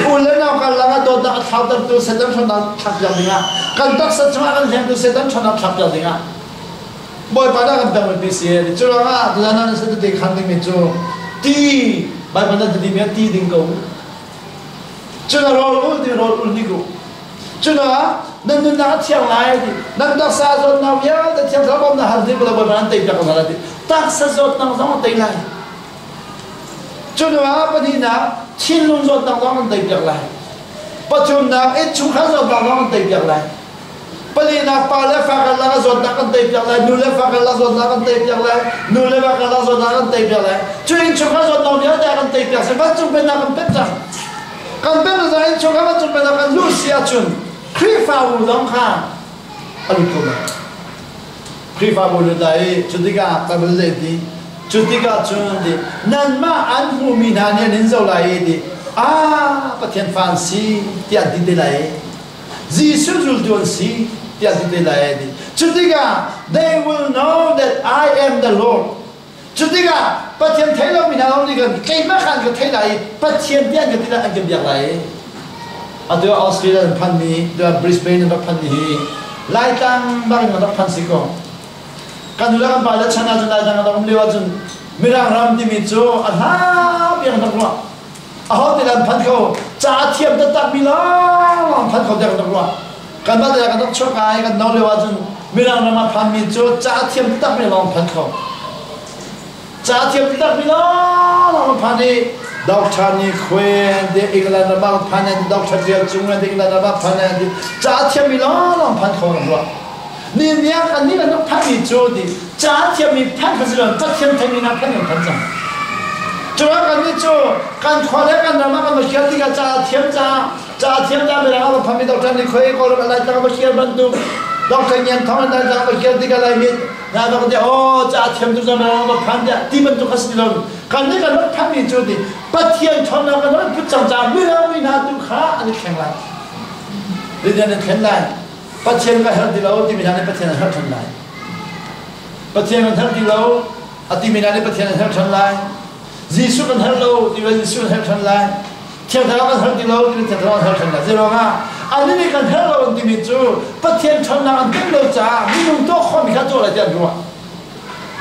อุ่นเล่นเอากันละก็โดนนักท้าวตัดตัวเสด็จชนนักชักอย่างนี้กันตักสัจมากันเห็นตัวเสด็จชนนักชักอย่างนี้บ่อยป่าได้กันเป็นปีเสียจุดละก็ตัวนั้นเสด็จเด็กขันดิ้งมิจูตีบ่อยป่าได้ตีเมียตีดิ้งกูจุดละรอรู้ดีรอรู้นี่กูจุดละนั่นนู่นนักเที่ยวไหนดินั่นตักษาจดน้ำเยอะแต่เที่ยวทั้งวันน่ะหันที่กูเลยบ่อยป่านั่นตีจากกันอะไรดิตักษาจดน้ำต้องตีไหนจุดละปฏิณาชินลุงจดน้ำต้องตีจากไหนปัจจุบันชุมข้าจดน้ำต้องตีจากไหนปลีนักปาเลฟังกันละก็จดนักกันเตยจากไหนนูเลฟังกันละจดนักกันเตยจากไหนนูเลฟังกันละจดนักกันเตยจากไหนช่วยชุมข้าจดน้ำเยอะแต่กันเตยจากไหนปัจจุบันนักกันเป็นจังกันเป็นอะไรชุมข้าปัจจุบันนักกันลุเซียจุนครีฟ้าบุลงข้าอะไรก็ไม่ครีฟ้าบุลได้จุดที่ก้าตะบุลเลยดีจุดที่ก้าจุนดีนั่นมาอันหูมีนาเนี่ยนินโซไลดีประเทศฟรานซีที่อันดีเลยJesus will do and see the Adelaide. Chudiga, they will know that I am the Lord. Chudiga, but you tell me now only can came back and tell I, but you didn't get that and give your life. I do Australia and Panni, do Brisbane and Panni, Light and Bang and Pansico. Can you learn by the China tonight and only wasn't Mirang Ram Dimitro and happy and the rock. อาเขาติดกันพันเขาจ่าเทียมจะตัดมีล้อพันเขาเดียวกันตัวกันบ้านเดียวกันต้องช่วยกันกันน้องเรียกว่าจนมีเรานำมาพันมีโจจ่าเทียมตัดมีล้อพันเขาจ่าเทียมตัดมีล้อนำมาพันนี่ดอกชานีเควนเด็กอีกแล้วนำมาพันนี่ดอกชาเดียวจุงเด็กอีกแล้วนำมาพันนี่จ่าเทียมมีล้อนำพันเขาตัวนี่เนี่ยกันนี่กันต้องพันมีโจดิจ่าเทียมมีพันเขาสิเราจ่าเทียมแทงนี่นะพันอย่างพันจังจุดกันนี่จุกันขอเล็กกันนะมากันมาเขียนที่กันจ่าเทียมจ่าไม่ได้เอาพันมีดอกจันนี่เคยก็อะไรจ่ามาเขียนบรรทุกดอกจันยันทำอะไรจ่ามาเขียนที่กันอะไรมิดนะเราก็จะโอ้จ่าเทียมจุดจะมาเอาพันเนี่ยที่บรรทุกขัสติลงกันนี่กันพันมีจุดดิปัจเทียนชนเรากันนั้นพุทธจ่าไม่เอาไม่นาดูขาอันนี้แข็งแรงเรื่องนี้แข็งแรงปัจเทียนก็เฮลที่เราที่มีนาในปัจเทียนเฮลชนไหนปัจเทียนมันเฮลที่เราที่มีนาในปัจเทียนเฮลชนไหนJesus kan hello, di Jesus help kan lai. Tiap tahun kan help di lau, di tiap tahun help kan lai. Jadi orang ah, ini kan hello di mitu. Patian kan nak ambil lau cah, minum tu kau mikir tu lah dia dua.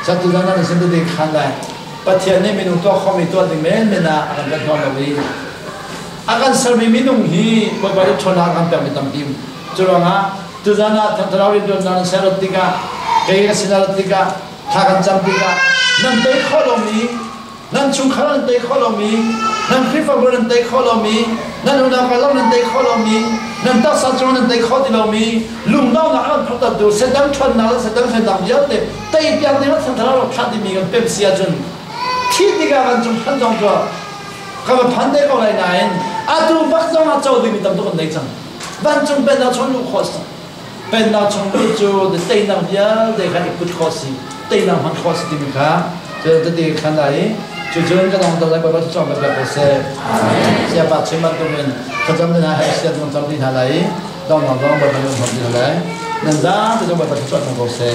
Satu zaman ni sendiri kan lai. Patian ni minum tu kau mikir tu di mana akan berkau lagi. Akan serbi minum hi, berbalik cona akan pergi tampil. Jadi orang ah, tu zaman tiap tahun itu nanti serat tiga, kaya serat tiga, takkan jam tiga. Nanti kalau niนั่นชุมขลันเตยข้อลมีนั่นคริฟบรันเตยข้อลมีนั่นอุณาคาลนั่นเตยข้อลมีนั่นตักสัจจ์นั่นเตยข้อที่เรามีลุงน้องนักพัฒนาดูเสด็จชนนักเสด็จเสด็จเยอะเลยแต่อีกอย่างนึงสันทนาเราพัฒน์มีกันเป็นเสียจนที่ดีกันจนพันจงตัวก็มาพันได้ก็ไรไหนอาดูบักจงอาเจ้าดีมีตั้งตัวคนไหนจังบ้านจงเป็นเราชนลูกข้อสิเป็นเราชนลูกจูเตยนักเยอะเด็กกันอีกพุทธข้อสิเตยนักมันข้อสิที่มีค่ะจะดีขนาดไหนจุดๆก็ต้องตัวอะไรก็ต้องจำแบบเสียบาดเจ็บมันตรงนี้ถ้าจำได้นะให้เสียต้องจำที่อะไรต้องแบบแบบแบบแบบอะไรนั่นจ้าจะต้องแบบจำแบบเสีย